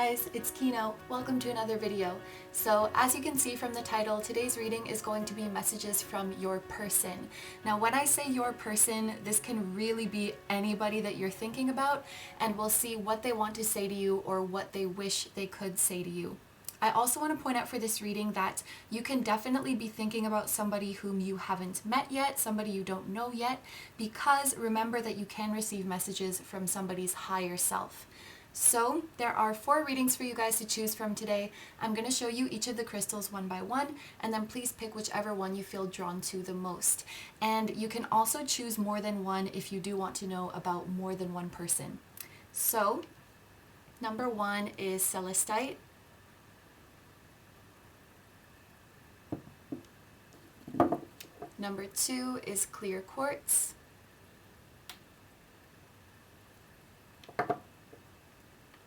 guys, it's Kino. Welcome to another video. So as you can see from the title, today's reading is going to be messages from your person. Now when I say your person, this can really be anybody that you're thinking about, and we'll see what they want to say to you or what they wish they could say to you. I also want to point out for this reading that you can definitely be thinking about somebody whom you haven't met yet, somebody you don't know yet, because remember that you can receive messages from somebody's higher self. So there are 4 readings for you guys to choose from today. I'm going to show you each of the crystals one by one, and then please pick whichever one you feel drawn to the most. And you can also choose more than one if you do want to know about more than one person. So number 1 is Celestite. Number 2 is clear quartz.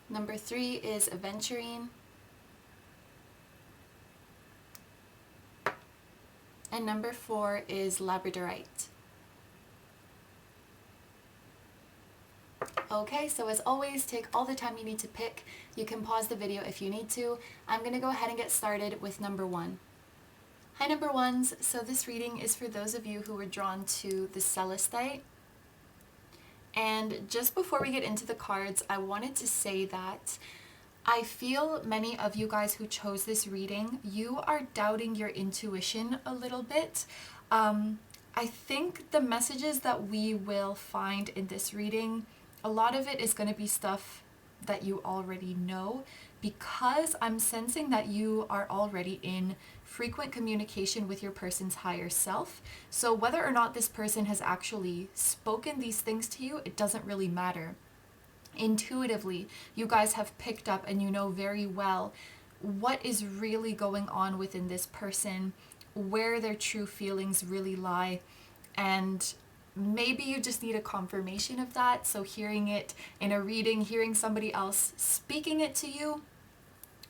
Number 3 is Aventurine. And number 4 is Labradorite. Okay, so as always, take all the time you need to pick. You can pause the video if you need to. I'm going to go ahead and get started with number 1. Hi number 1s, so this reading is for those of you who were drawn to the Celestite. And just before we get into the cards, I wanted to say that I feel many of you guys who chose this reading, you are doubting your intuition a little bit. I think the messages that we will find in this reading, a lot of it is going to be stuff that you already know, because I'm sensing that you are already in frequent communication with your person's higher self. So whether or not this person has actually spoken these things to you, it doesn't really matter. Intuitively, you guys have picked up and you know very well what is really going on within this person, where their true feelings really lie, and maybe you just need a confirmation of that. So hearing it in a reading, hearing somebody else speaking it to you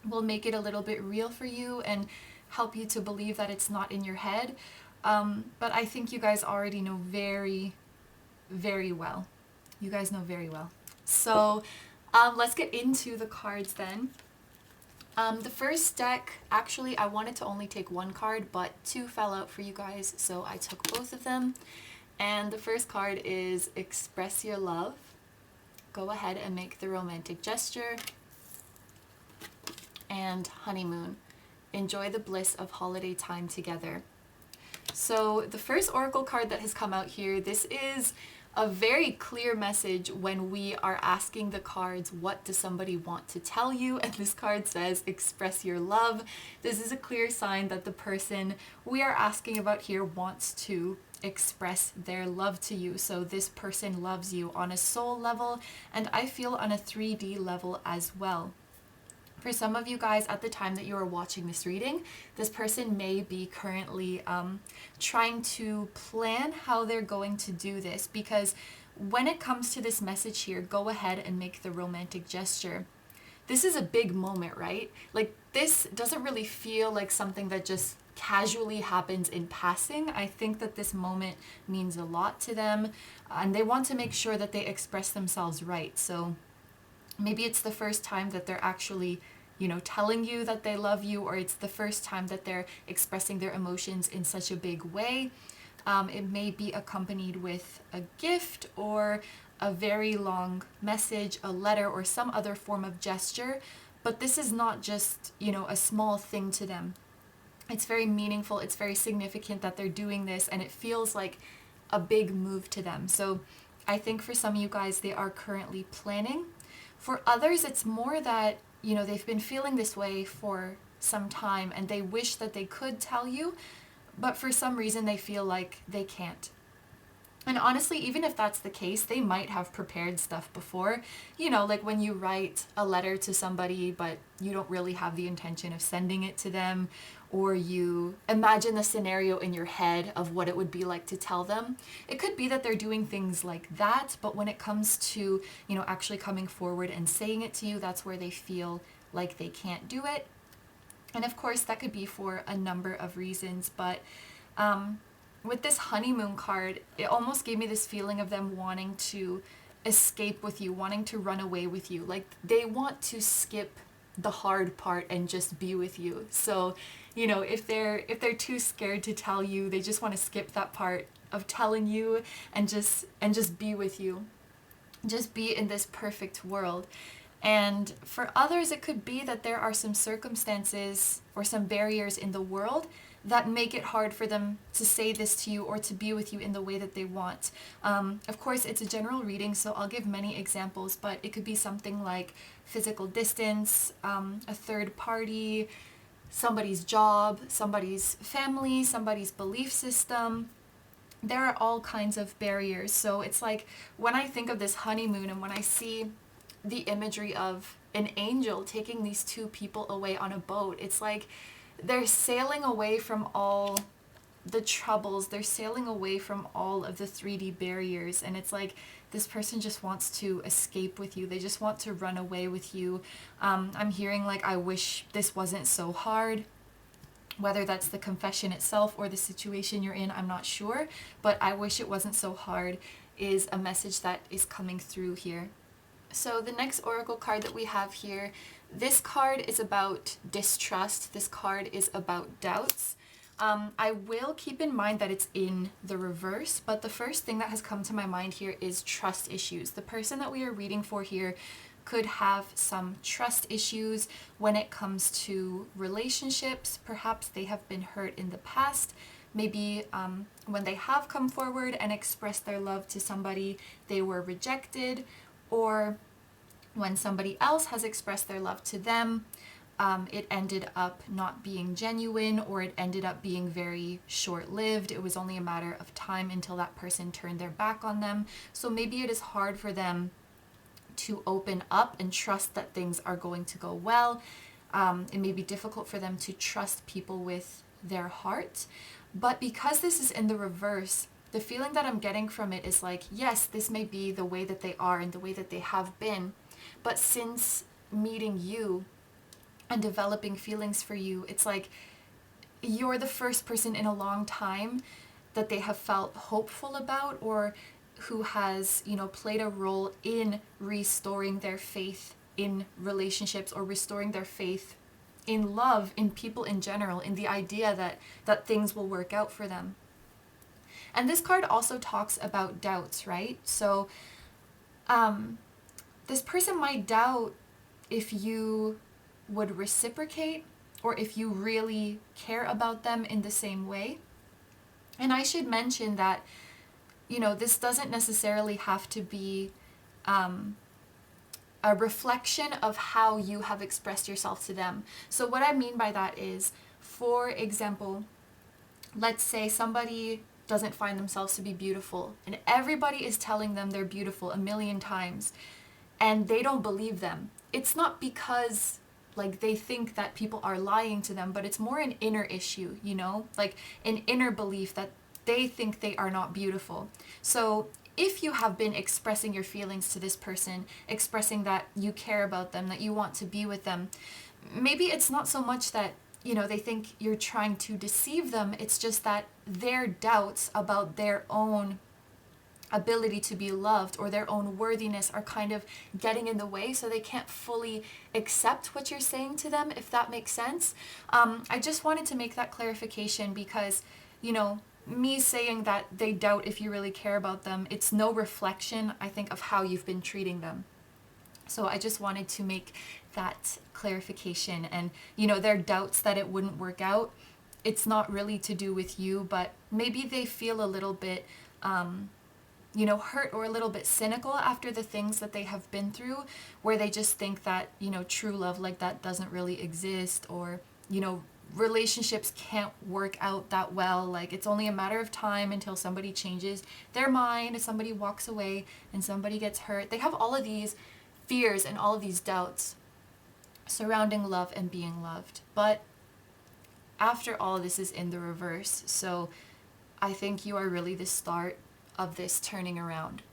will make it a little bit real for you and help you to believe that it's not in your head. But I think you guys already know very, very well. You guys know very well. So let's get into the cards then. The first deck, actually I wanted to only take 1 card, but 2 fell out for you guys, so I took both of them. And the first card is Express Your Love. Go ahead and make the romantic gesture. And Honeymoon. Enjoy the bliss of holiday time together. So the first oracle card that has come out here, this is a very clear message when we are asking the cards, what does somebody want to tell you? And this card says, express your love. This is a clear sign that the person we are asking about here wants to express their love to you. So this person loves you on a soul level, and I feel on a 3D level as well. For some of you guys at the time that you are watching this reading, this person may be currently trying to plan how they're going to do this, because when it comes to this message here, go ahead and make the romantic gesture. This is a big moment, right? Like, this doesn't really feel like something that just casually happens in passing. I think that this moment means a lot to them, and they want to make sure that they express themselves right. So maybe it's the first time that they're actually, you know, telling you that they love you, or it's the first time that they're expressing their emotions in such a big way. It may be accompanied with a gift or a very long message, a letter, or some other form of gesture. But this is not just, you know, a small thing to them. It's very meaningful, it's very significant that they're doing this, and it feels like a big move to them. So I think for some of you guys, they are currently planning. For others, it's more that, you know, they've been feeling this way for some time and they wish that they could tell you, but for some reason they feel like they can't. And honestly, even if that's the case, they might have prepared stuff before. You know, like when you write a letter to somebody, but you don't really have the intention of sending it to them, or you imagine the scenario in your head of what it would be like to tell them. It could be that they're doing things like that, but when it comes to, you know, actually coming forward and saying it to you, that's where they feel like they can't do it. And of course, that could be for a number of reasons, but with this honeymoon card, it almost gave me this feeling of them wanting to escape with you, wanting to run away with you. Like they want to skip the hard part and just be with you. So, if they're too scared to tell you, they just want to skip that part of telling you and just be with you. Just be in this perfect world. And for others, it could be that there are some circumstances or some barriers in the world that make it hard for them to say this to you or to be with you in the way that they want. Of course, it's a general reading, so I'll give many examples, but it could be something like physical distance, a third party, somebody's job, somebody's family, somebody's belief system. There are all kinds of barriers. So it's like when I think of this honeymoon and when I see the imagery of an angel taking these two people away on a boat, it's like they're sailing away from all the troubles, they're sailing away from all of the 3D barriers, and it's like this person just wants to escape with you, they just want to run away with you. I'm hearing like, I wish this wasn't so hard. Whether that's the confession itself or the situation you're in, I'm not sure, but I wish it wasn't so hard is a message that is coming through here. So the next oracle card that we have here, this card is about distrust. This card is about doubts. I will keep in mind that it's in the reverse, but the first thing that has come to my mind here is trust issues. The person that we are reading for here could have some trust issues when it comes to relationships. Perhaps they have been hurt in the past. Maybe when they have come forward and expressed their love to somebody, they were rejected, or when somebody else has expressed their love to them, it ended up not being genuine, or it ended up being very short-lived. It was only a matter of time until that person turned their back on them. So maybe it is hard for them to open up and trust that things are going to go well. It may be difficult for them to trust people with their heart. But because this is in the reverse, the feeling that I'm getting from it is like, yes, this may be the way that they are and the way that they have been, but since meeting you and developing feelings for you, it's like you're the first person in a long time that they have felt hopeful about, or who has, played a role in restoring their faith in relationships, or restoring their faith in love, in people in general, in the idea that things will work out for them. And this card also talks about doubts, right? So this person might doubt if you would reciprocate, or if you really care about them in the same way. And I should mention that, this doesn't necessarily have to be a reflection of how you have expressed yourself to them. So what I mean by that is, for example, let's say somebody doesn't find themselves to be beautiful, and everybody is telling them they're beautiful a million times, and they don't believe them. It's not because they think that people are lying to them, but it's more an inner issue, like an inner belief that they think they are not beautiful. So if you have been expressing your feelings to this person, expressing that you care about them, that you want to be with them, maybe it's not so much that, they think you're trying to deceive them. It's just that their doubts about their own ability to be loved or their own worthiness are kind of getting in the way, so they can't fully accept what you're saying to them, if that makes sense. I just wanted to make that clarification because, me saying that they doubt if you really care about them, it's no reflection, I think, of how you've been treating them. So I just wanted to make that clarification. And, their doubts that it wouldn't work out, it's not really to do with you, but maybe they feel a little bit hurt or a little bit cynical after the things that they have been through, where they just think that, true love like that doesn't really exist, or, relationships can't work out that well. Like, it's only a matter of time until somebody changes their mind, somebody walks away, and somebody gets hurt. They have all of these fears and all of these doubts surrounding love and being loved. But after all, this is in the reverse. So I think you are really the start of this turning around.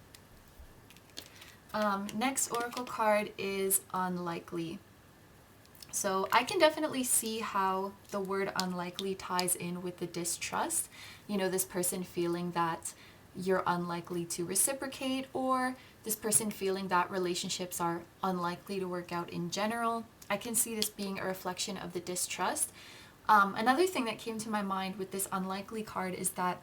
Next oracle card is unlikely. So I can definitely see how the word unlikely ties in with the distrust. This person feeling that you're unlikely to reciprocate, or this person feeling that relationships are unlikely to work out in general. I can see this being a reflection of the distrust. Another thing that came to my mind with this unlikely card is that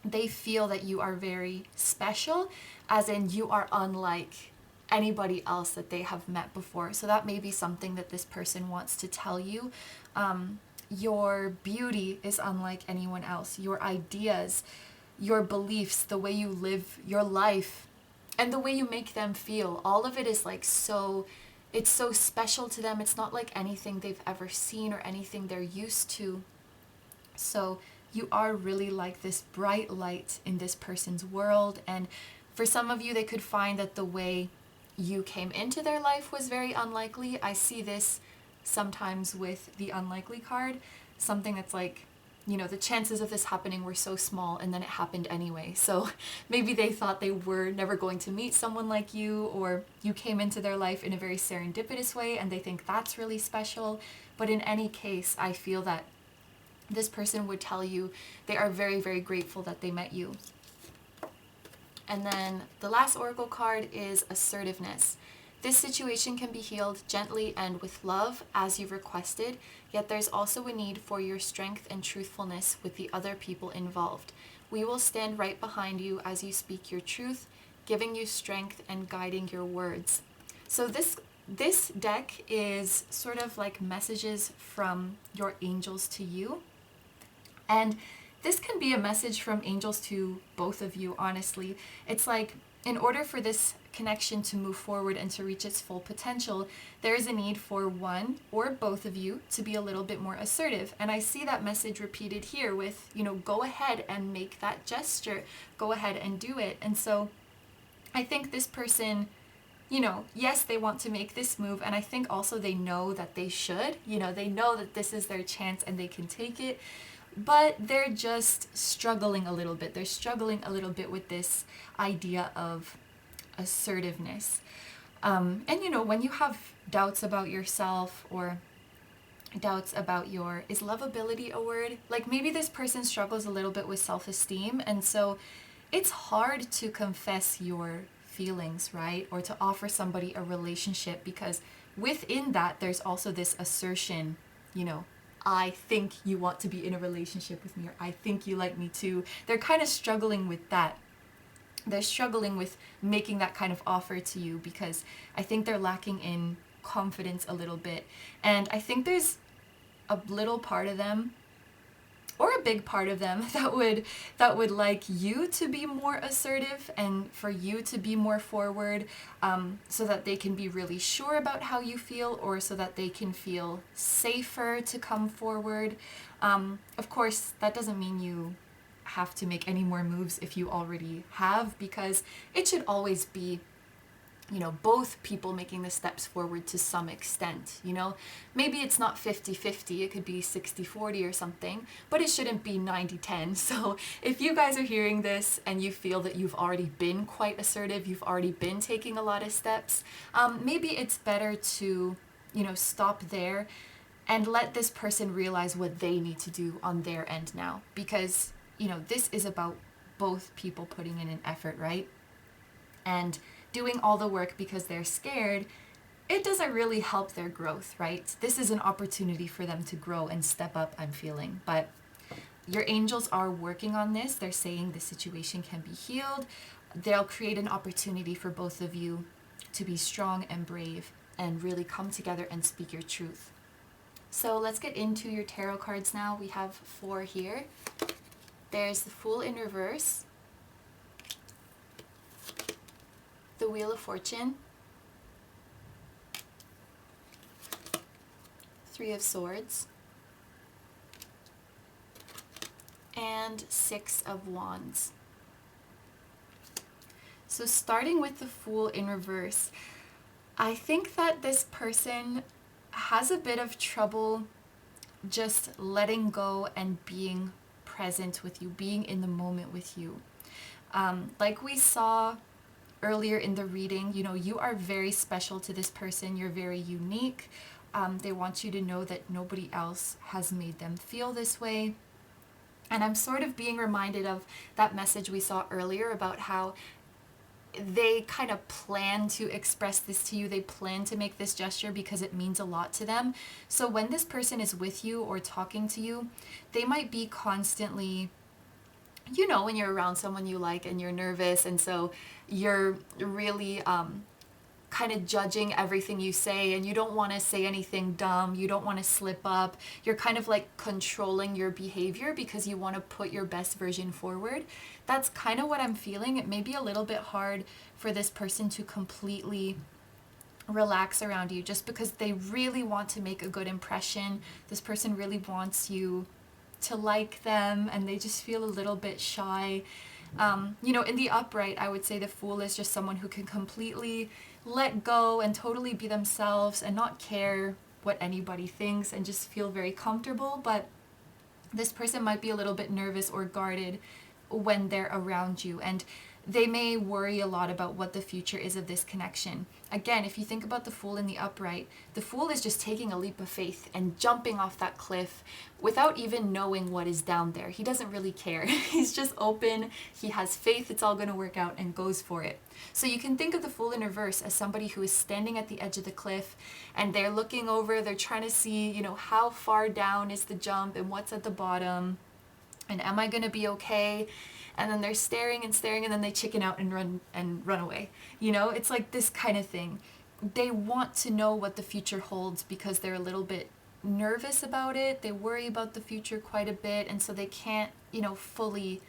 they feel that you are very special, as in you are unlike anybody else that they have met before. So that may be something that this person wants to tell you. Your beauty is unlike anyone else. Your ideas, your beliefs, the way you live your life, and the way you make them feel, all of it is like so, it's so special to them. It's not like anything they've ever seen or anything they're used to. So you are really like this bright light in this person's world. And for some of you, they could find that the way you came into their life was very unlikely. I see this sometimes with the unlikely card, something that's like, you know, the chances of this happening were so small, and then it happened anyway. So maybe they thought they were never going to meet someone like you, or you came into their life in a very serendipitous way and they think that's really special. But in any case, I feel that this person would tell you they are very, very grateful that they met you. And then the last oracle card is assertiveness. This situation can be healed gently and with love as you've requested, yet there's also a need for your strength and truthfulness with the other people involved. We will stand right behind you as you speak your truth, giving you strength and guiding your words. So this deck is sort of like messages from your angels to you. And this can be a message from angels to both of you, honestly. It's like, in order for this connection to move forward and to reach its full potential, there is a need for one or both of you to be a little bit more assertive. And I see that message repeated here with, you know, go ahead and make that gesture. Go ahead and do it. And so I think this person, you know, yes, they want to make this move, and I think also they know that they should. You know, they know that this is their chance and they can take it. But they're just struggling a little bit. They're struggling a little bit with this idea of assertiveness. And you know, when you have doubts about yourself or doubts about is lovability a word? Like maybe this person struggles a little bit with self-esteem, and so it's hard to confess your feelings, right? Or to offer somebody a relationship, because within that there's also this assertion, you know, I think you want to be in a relationship with me, or I think you like me too. They're kind of struggling with that. They're struggling with making that kind of offer to you because I think they're lacking in confidence a little bit. And I think there's a little part of them, or a big part of them, that would like you to be more assertive and for you to be more forward, so that they can be really sure about how you feel, or so that they can feel safer to come forward. Of course, that doesn't mean you have to make any more moves if you already have, because it should always be, you know, both people making the steps forward to some extent, you know. Maybe it's not 50-50, it could be 60-40 or something, but it shouldn't be 90-10. So if you guys are hearing this and you feel that you've already been quite assertive, you've already been taking a lot of steps, maybe it's better to, you know, stop there and let this person realize what they need to do on their end now, because, you know, this is about both people putting in an effort, right? And doing all the work because they're scared, it doesn't really help their growth, right? This is an opportunity for them to grow and step up, I'm feeling. But your angels are working on this. They're saying the situation can be healed. They'll create an opportunity for both of you to be strong and brave and really come together and speak your truth. So let's get into your tarot cards now. We have 4 here. There's the Fool in reverse, the Wheel of Fortune, 3 of Swords, and 6 of Wands. So starting with the Fool in reverse, I think that this person has a bit of trouble just letting go and being present with you, being in the moment with you. Like we saw earlier in the reading, you know, you are very special to this person. You're very unique. They want you to know that nobody else has made them feel this way. And I'm sort of being reminded of that message we saw earlier about how they kind of plan to express this to you. They plan to make this gesture because it means a lot to them. So when this person is with you or talking to you, they might be constantly, you know, when you're around someone you like and you're nervous, and so you're really kind of judging everything you say, and you don't want to say anything dumb, you don't want to slip up, you're kind of like controlling your behavior because you want to put your best version forward. That's kind of what I'm feeling. It may be a little bit hard for this person to completely relax around you just because they really want to make a good impression. This person really wants you to like them, and they just feel a little bit shy. You know, in the upright, I would say the Fool is just someone who can completely let go and totally be themselves and not care what anybody thinks and just feel very comfortable. But this person might be a little bit nervous or guarded when they're around you, and they may worry a lot about what the future is of this connection. Again, if you think about the Fool in the upright, the Fool is just taking a leap of faith and jumping off that cliff without even knowing what is down there. He doesn't really care. He's just open, he has faith it's all going to work out, and goes for it. So you can think of the Fool in reverse as somebody who is standing at the edge of the cliff, and they're looking over, they're trying to see, you know, how far down is the jump and what's at the bottom, and am I going to be okay? And then they're staring and staring, and then they chicken out and run away. You know, it's like this kind of thing. They want to know what the future holds because they're a little bit nervous about it. They worry about the future quite a bit, and so they can't, you know, fully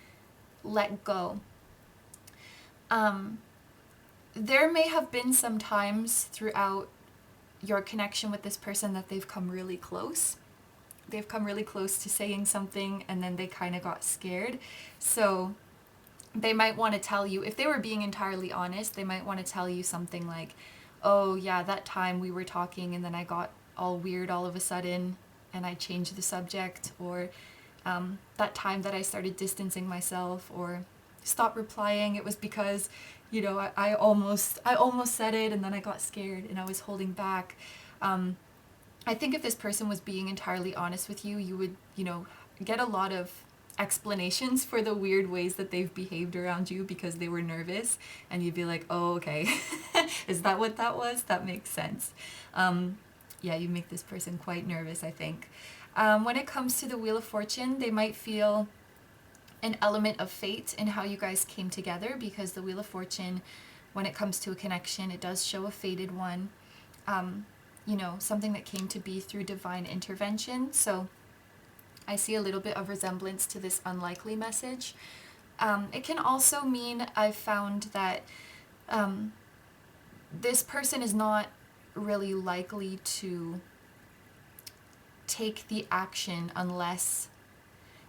let go. There may have been some times throughout your connection with this person that they've come really close. They've come really close to saying something, and then they kind of got scared. So they might want to tell you, if they were being entirely honest, they might want to tell you something like, oh yeah, that time we were talking and then I got all weird all of a sudden and I changed the subject, or that time that I started distancing myself or stopped replying, it was because, you know, I almost said it and then I got scared and I was holding back. I think if this person was being entirely honest with you, you would, you know, get a lot of explanations for the weird ways that they've behaved around you because they were nervous, and you'd be like, oh, okay, is that what that was? That makes sense. Yeah, you make this person quite nervous, I think. When it comes to the Wheel of Fortune, they might feel an element of fate in how you guys came together, because the Wheel of Fortune, when it comes to a connection, it does show a fated one. You know, something that came to be through divine intervention. So I see a little bit of resemblance to this unlikely message. It can also mean I've found that this person is not really likely to take the action unless,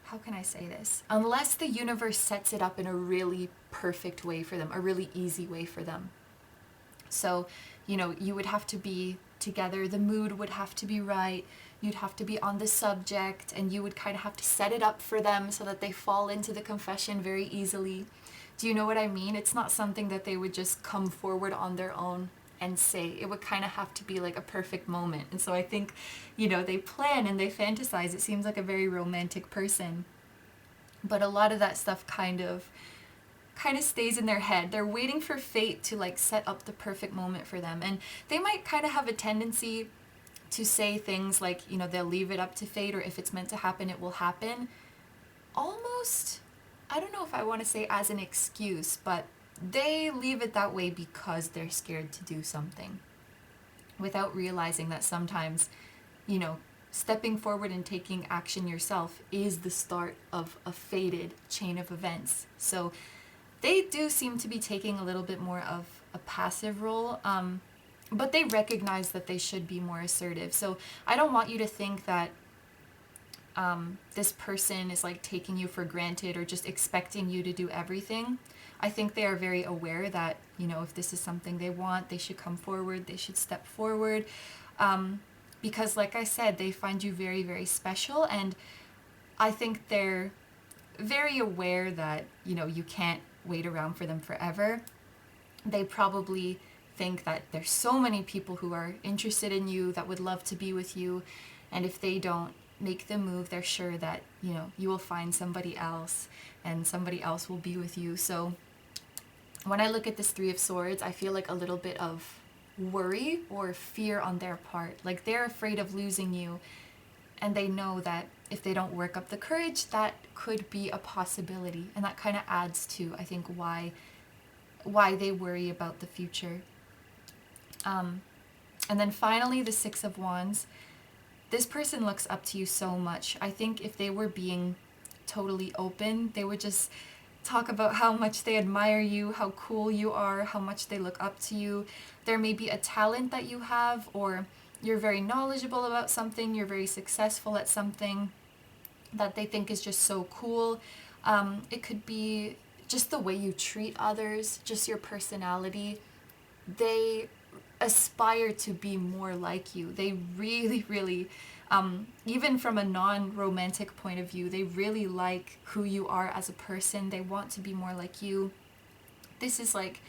how can I say this? Unless the universe sets it up in a really perfect way for them, a really easy way for them. So, you know, you would have to be together, the mood would have to be right, you'd have to be on the subject, and you would kind of have to set it up for them so that they fall into the confession very easily. Do you know what I mean? It's not something that they would just come forward on their own and say. It would kind of have to be like a perfect moment. And so I think, you know, they plan and they fantasize. It seems like a very romantic person. But a lot of that stuff kind of stays in their head. They're waiting for fate to like set up the perfect moment for them. And they might kind of have a tendency to say things like, you know, they'll leave it up to fate, or if it's meant to happen, it will happen. Almost, I don't know if I want to say as an excuse, but they leave it that way because they're scared to do something, without realizing that sometimes, you know, stepping forward and taking action yourself is the start of a fated chain of events. So they do seem to be taking a little bit more of a passive role, but they recognize that they should be more assertive. So I don't want you to think that this person is like taking you for granted or just expecting you to do everything. I think they are very aware that, you know, if this is something they want, they should come forward, they should step forward. Because like I said, they find you very, very special, and I think they're very aware that, you know, you can't wait around for them forever. They probably think that there's so many people who are interested in you, that would love to be with you, and if they don't make the move, they're sure that, you know, you will find somebody else and somebody else will be with you. So when I look at this Three of Swords, I feel like a little bit of worry or fear on their part. Like they're afraid of losing you, and they know that if they don't work up the courage, that could be a possibility. And that kind of adds to, I think, why they worry about the future. And then finally, the Six of Wands. This person looks up to you so much. I think if they were being totally open, they would just talk about how much they admire you, how cool you are, how much they look up to you. There may be a talent that you have, or you're very knowledgeable about something, you're very successful at something that they think is just so cool. It could be just the way you treat others, just your personality. They aspire to be more like you. They really, really, even from a non-romantic point of view, they really like who you are as a person. They want to be more like you. This is like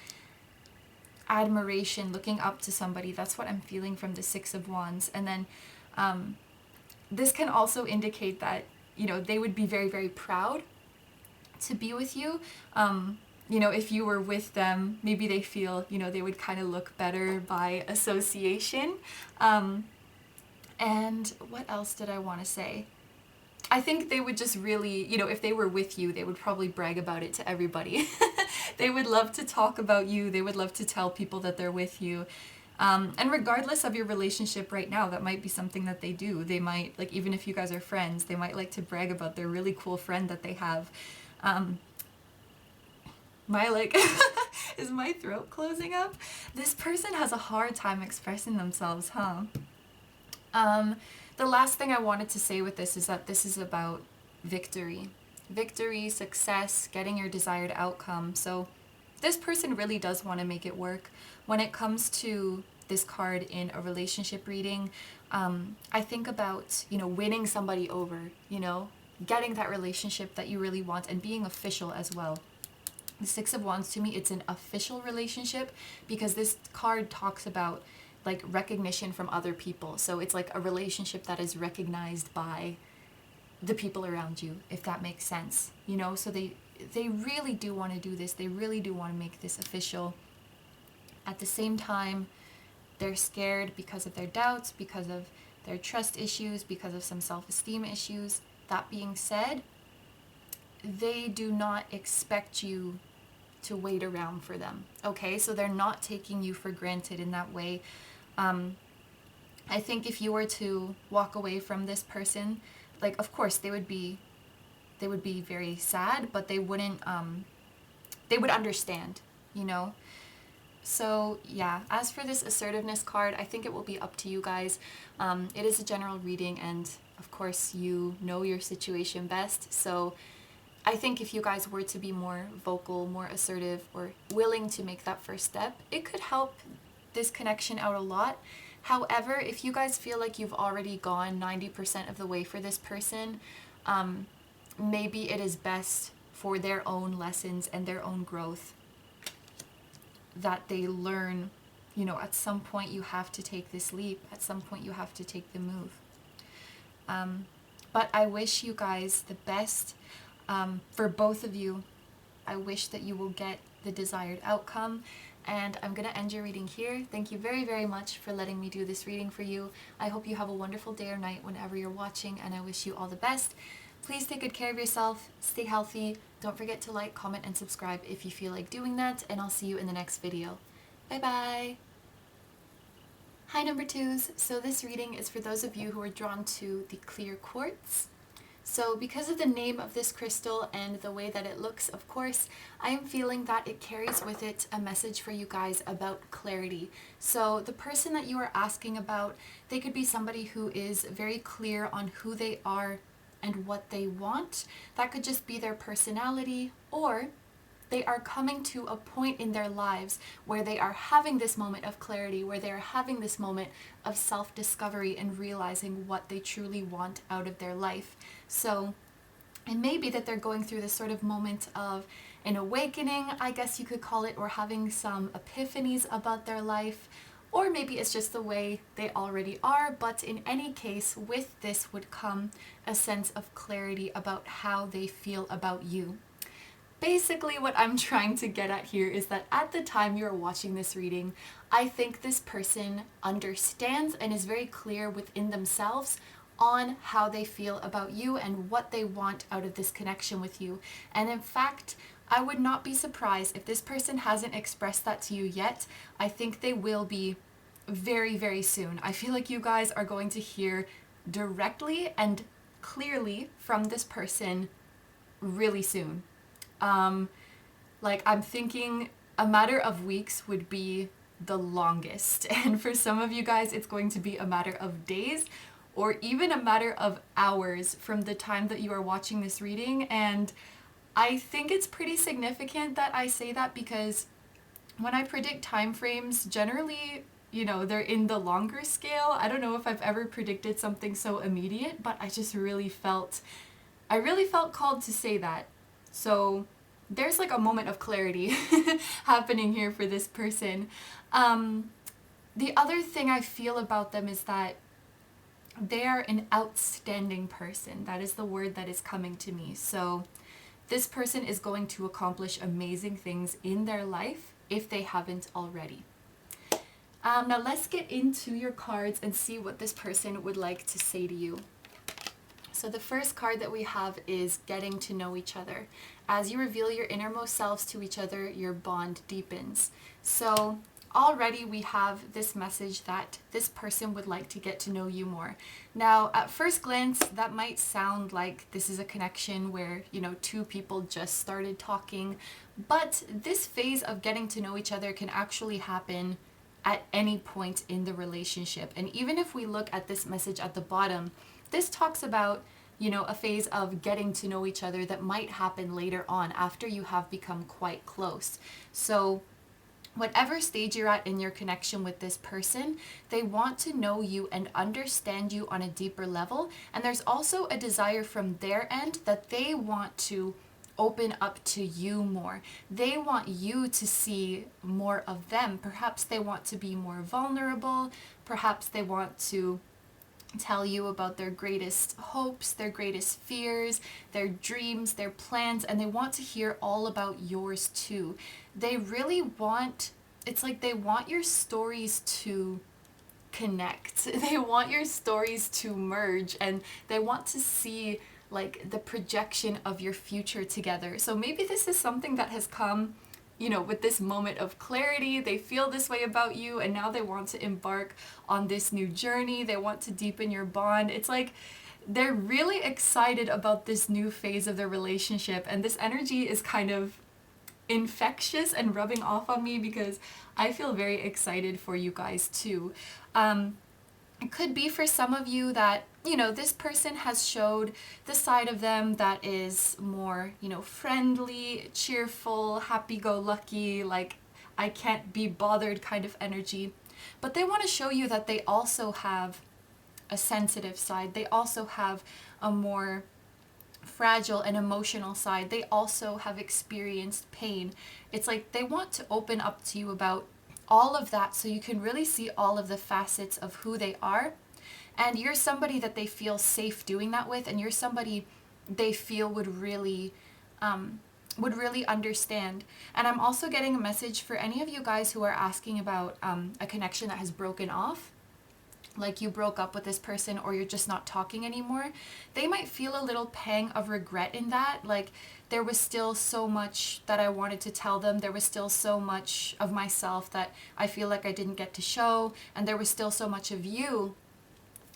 admiration, looking up to somebody. That's what I'm feeling from the Six of Wands. And then this can also indicate that, you know, they would be very, very proud to be with you. You know, if you were with them, maybe they feel, you know, they would kind of look better by association. And what else did I want to say? I think they would just really, you know, if they were with you, they would probably brag about it to everybody. They would love to talk about you. They would love to tell people that they're with you. And regardless of your relationship right now, that might be something that they do. They might, like, even if you guys are friends, they might like to brag about their really cool friend that they have. Is my throat closing up? This person has a hard time expressing themselves, huh? The last thing I wanted to say with this is that this is about victory. Victory, success, getting your desired outcome. So this person really does want to make it work. When it comes to this card in a relationship reading, I think about, you know, winning somebody over, you know, getting that relationship that you really want and being official as well. The Six of Wands, to me, it's an official relationship because this card talks about like recognition from other people. So it's like a relationship that is recognized by the people around you, if that makes sense. You know, so they really do want to do this. They really do want to make this official. At the same time, they're scared because of their doubts, because of their trust issues, because of some self-esteem issues. That being said, they do not expect you to wait around for them, okay? So they're not taking you for granted in that way. I think if you were to walk away from this person, like, of course, they would be very sad, but they wouldn't, they would understand, you know? So yeah, as for this assertiveness card, I think it will be up to you guys. It is a general reading, and of course you know your situation best. So I think if you guys were to be more vocal, more assertive, or willing to make that first step, it could help this connection out a lot. However, if you guys feel like you've already gone 90% of the way for this person, maybe it is best for their own lessons and their own growth that they learn, you know, at some point you have to take this leap, at some point you have to take the move. But I wish you guys the best. For both of you, I wish that you will get the desired outcome. And I'm going to end your reading here. Thank you very, very much for letting me do this reading for you. I hope you have a wonderful day or night whenever you're watching, and I wish you all the best. Please take good care of yourself, stay healthy, don't forget to like, comment, and subscribe if you feel like doing that, and I'll see you in the next video. Bye bye! Hi number twos, so this reading is for those of you who are drawn to the clear quartz. So because of the name of this crystal and the way that it looks, of course, I am feeling that it carries with it a message for you guys about clarity. So the person that you are asking about, they could be somebody who is very clear on who they are and what they want. That could just be their personality, or they are coming to a point in their lives where they are having this moment of clarity, where they are having this moment of self-discovery and realizing what they truly want out of their life. So it may be that they're going through this sort of moment of an awakening, I guess you could call it, or having some epiphanies about their life, or maybe it's just the way they already are. But in any case, with this would come a sense of clarity about how they feel about you. basically what I'm trying to get at here is that at the time you're watching this reading, I think this person understands and is very clear within themselves on how they feel about you and what they want out of this connection with you. And in fact, I would not be surprised if this person hasn't expressed that to you yet. I think they will be very, very soon. I feel like you guys are going to hear directly and clearly from this person really soon. Like, I'm thinking a matter of weeks would be the longest. And for some of you guys, it's going to be a matter of days or even a matter of hours from the time that you are watching this reading. And I think it's pretty significant that I say that because when I predict time frames, generally, you know, they're in the longer scale. I don't know if I've ever predicted something so immediate, but I really felt called to say that. So there's like a moment of clarity happening here for this person. The other thing I feel about them is that they are an outstanding person. That is the word that is coming to me. So this person is going to accomplish amazing things in their life if they haven't already. Now let's get into your cards and see what this person would like to say to you. So the first card that we have is getting to know each other. As you reveal your innermost selves to each other, your bond deepens. So already we have this message that this person would like to get to know you more. Now, at first glance, that might sound like this is a connection where, you know, two people just started talking, but this phase of getting to know each other can actually happen at any point in the relationship. And even if we look at this message at the bottom, this talks about, you know, a phase of getting to know each other that might happen later on after you have become quite close. So whatever stage you're at in your connection with this person, they want to know you and understand you on a deeper level. And there's also a desire from their end that they want to open up to you more. They want you to see more of them. Perhaps they want to be more vulnerable. Perhaps they want to tell you about their greatest hopes, their greatest fears, their dreams, their plans, and they want to hear all about yours too. They really want, it's like they want your stories to connect. They want your stories to merge, and they want to see like the projection of your future together. So maybe this is something that has come, you know, with this moment of clarity. They feel this way about you, and now they want to embark on this new journey. They want to deepen your bond. It's like they're really excited about this new phase of their relationship, and this energy is kind of infectious and rubbing off on me because I feel very excited for you guys too. It could be for some of you that, you know, this person has showed the side of them that is more, you know, friendly, cheerful, happy-go-lucky, like I can't be bothered kind of energy. But they want to show you that they also have a sensitive side. They also have a more fragile and emotional side. They also have experienced pain. It's like they want to open up to you about all of that so you can really see all of the facets of who they are. And you're somebody that they feel safe doing that with, and you're somebody they feel would really understand. And I'm also getting a message for any of you guys who are asking about a connection that has broken off, like you broke up with this person or you're just not talking anymore. They might feel a little pang of regret in that, like there was still so much that I wanted to tell them. There was still so much of myself that I feel like I didn't get to show, and there was still so much of you,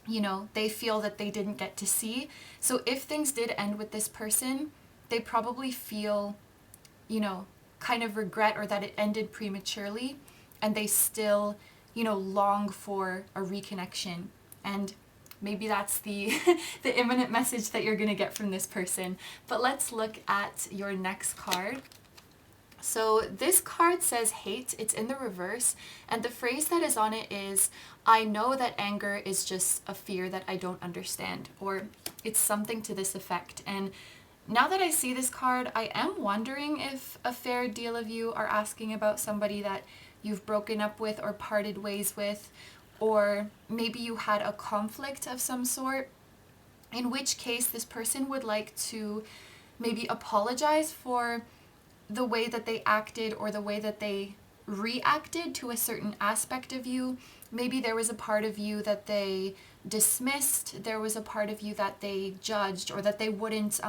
you know, they feel that they didn't get to see. So if things did end with this person, they probably feel, you know, kind of regret or that it ended prematurely, and they still, you know, long for a reconnection. And maybe that's the the imminent message that you're going to get from this person. But let's look at your next card. So this card says hate. It's in the reverse, and the phrase that is on it is, I know that anger is just a fear that I don't understand, or it's something to this effect. And now that I see this card, I am wondering if a fair deal of you are asking about somebody that you've broken up with or parted ways with, or maybe you had a conflict of some sort, in which case this person would like to maybe apologize for the way that they acted or the way that they reacted to a certain aspect of you. Maybe there was a part of you that they dismissed, there was a part of you that they judged, or that they wouldn't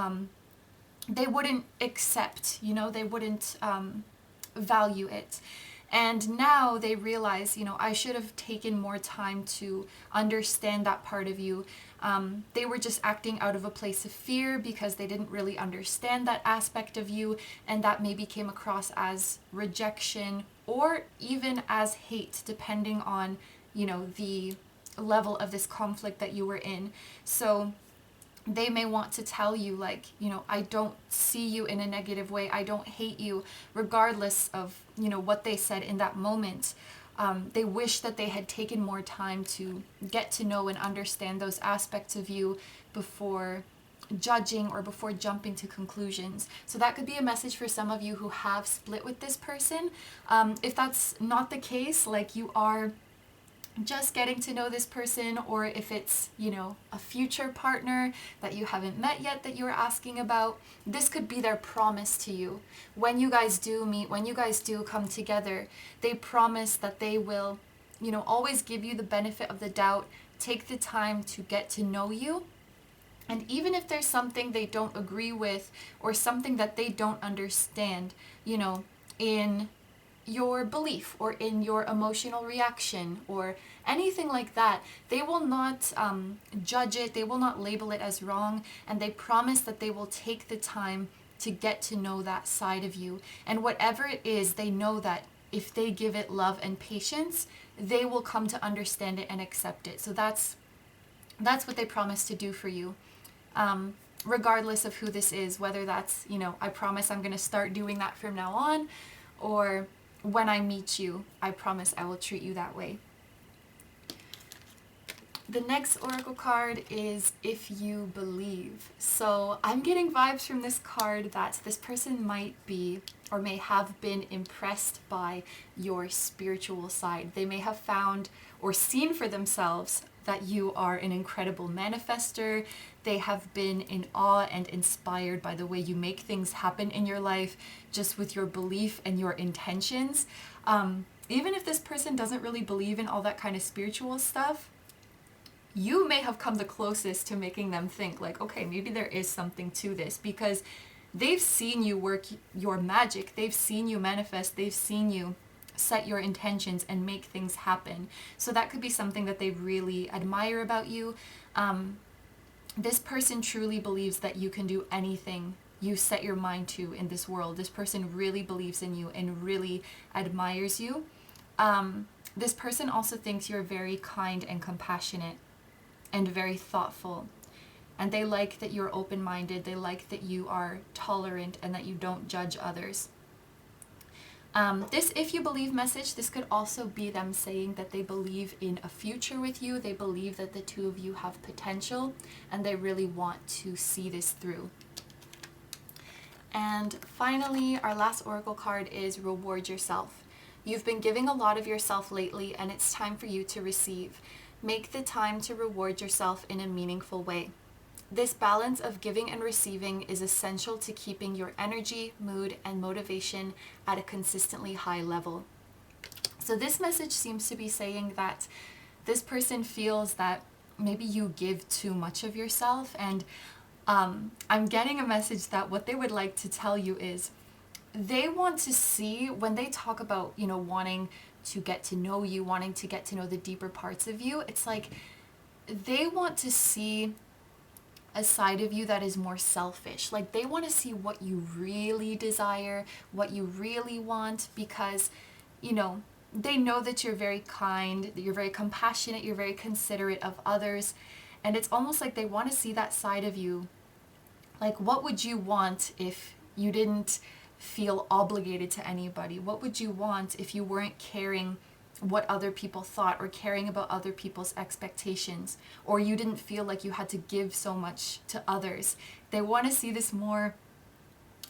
accept, you know, they wouldn't value it. And now they realize, you know, I should have taken more time to understand that part of you. They were just acting out of a place of fear because they didn't really understand that aspect of you, and that maybe came across as rejection or even as hate, depending on, you know, the level of this conflict that you were in. So they may want to tell you, like, you know, I don't see you in a negative way. I don't hate you, regardless of, you know, what they said in that moment. They wish that they had taken more time to get to know and understand those aspects of you before judging or before jumping to conclusions. So that could be a message for some of you who have split with this person. If that's not the case, like you are just getting to know this person, or if it's, you know, a future partner that you haven't met yet that you're asking about, this could be their promise to you. When you guys do meet, when you guys do come together, they promise that they will, you know, always give you the benefit of the doubt, take the time to get to know you. And even if there's something they don't agree with or something that they don't understand, you know, in your belief or in your emotional reaction or anything like that, they will not judge it, they will not label it as wrong, and they promise that they will take the time to get to know that side of you. And whatever it is, they know that if they give it love and patience, they will come to understand it and accept it. So that's what they promise to do for you. Regardless of who this is, whether that's, you know, I promise I'm going to start doing that from now on, or when I meet you, I promise I will treat you that way. The next oracle card is If You Believe. So I'm getting vibes from this card that this person might be or may have been impressed by your spiritual side. They may have found or seen for themselves that you are an incredible manifester. They have been in awe and inspired by the way you make things happen in your life, just with your belief and your intentions. Even if this person doesn't really believe in all that kind of spiritual stuff, you may have come the closest to making them think like, okay, maybe there is something to this, because they've seen you work your magic. They've seen you manifest. They've seen you set your intentions and make things happen. So that could be something that they really admire about you. This person truly believes that you can do anything you set your mind to in this world. This person really believes in you and really admires you. This person also thinks you're very kind and compassionate and very thoughtful. And they like that you're open-minded. They like that you are tolerant and that you don't judge others. This If You Believe message, this could also be them saying that they believe in a future with you. They believe that the two of you have potential and they really want to see this through. And finally, our last oracle card is Reward Yourself. You've been giving a lot of yourself lately, and it's time for you to receive. Make the time to reward yourself in a meaningful way. This balance of giving and receiving is essential to keeping your energy, mood, and motivation at a consistently high level. So this message seems to be saying that this person feels that maybe you give too much of yourself, and I'm getting a message that what they would like to tell you is they want to see, when they talk about, you know, wanting to get to know you, wanting to get to know the deeper parts of you, it's like they want to see a side of you that is more selfish. Like they want to see what you really desire, what you really want, because, you know, they know that you're very kind, that you're very compassionate, you're very considerate of others, and it's almost like they want to see that side of you. Like, what would you want if you didn't feel obligated to anybody? What would you want if you weren't caring what other people thought or caring about other people's expectations, or you didn't feel like you had to give so much to others? They want to see this more,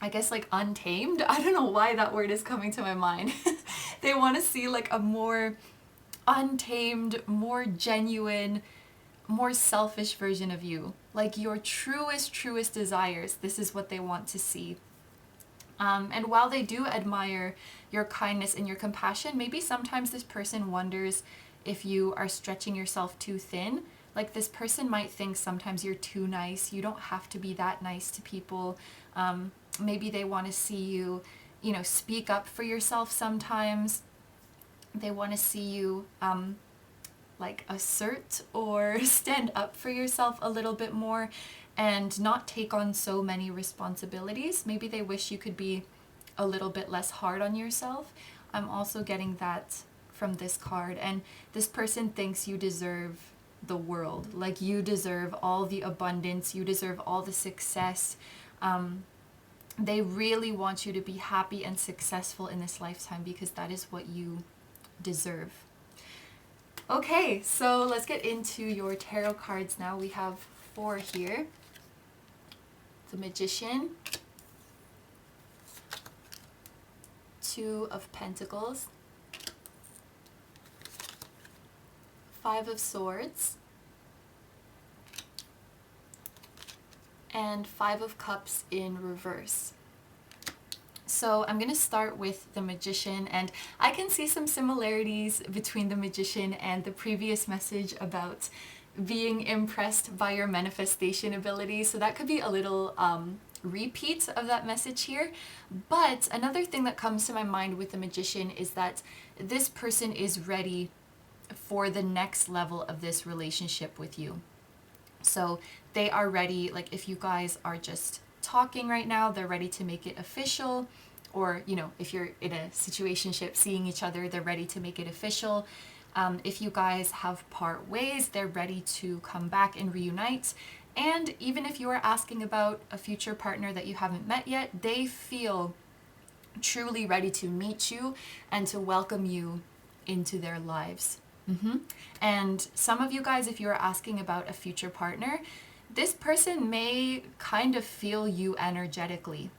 I guess, like untamed. I don't know why that word is coming to my mind. They want to see like a more untamed, more genuine, more selfish version of you. Like your truest desires. This is what they want to see. And while they do admire your kindness and your compassion, maybe sometimes this person wonders if you are stretching yourself too thin. Like, this person might think sometimes you're too nice. You don't have to be that nice to people. Maybe they want to see you, speak up for yourself sometimes. They want to see you like assert or stand up for yourself a little bit more and not take on so many responsibilities. Maybe they wish you could be a little bit less hard on yourself. I'm also getting that from this card. And this person thinks you deserve the world. Like, you deserve all the abundance. You deserve all the success. They really want you to be happy and successful in this lifetime because that is what you deserve. Okay, so let's get into your tarot cards now. We have 4 here. The Magician, 2 of Pentacles, 5 of Swords, and 5 of Cups in reverse. So I'm going to start with the Magician, and I can see some similarities between the Magician and the previous message about being impressed by your manifestation ability. So that could be a little repeat of that message here. But another thing that comes to my mind with the Magician is that this person is ready for the next level of this relationship with you. So they are ready, like if you guys are just talking right now, they're ready to make it official. Or, if you're in a situationship seeing each other, they're ready to make it official. If you guys have part ways, they're ready to come back and reunite. And even if you are asking about a future partner that you haven't met yet, they feel truly ready to meet you and to welcome you into their lives. And some of you guys, if you are asking about a future partner, this person may kind of feel you energetically.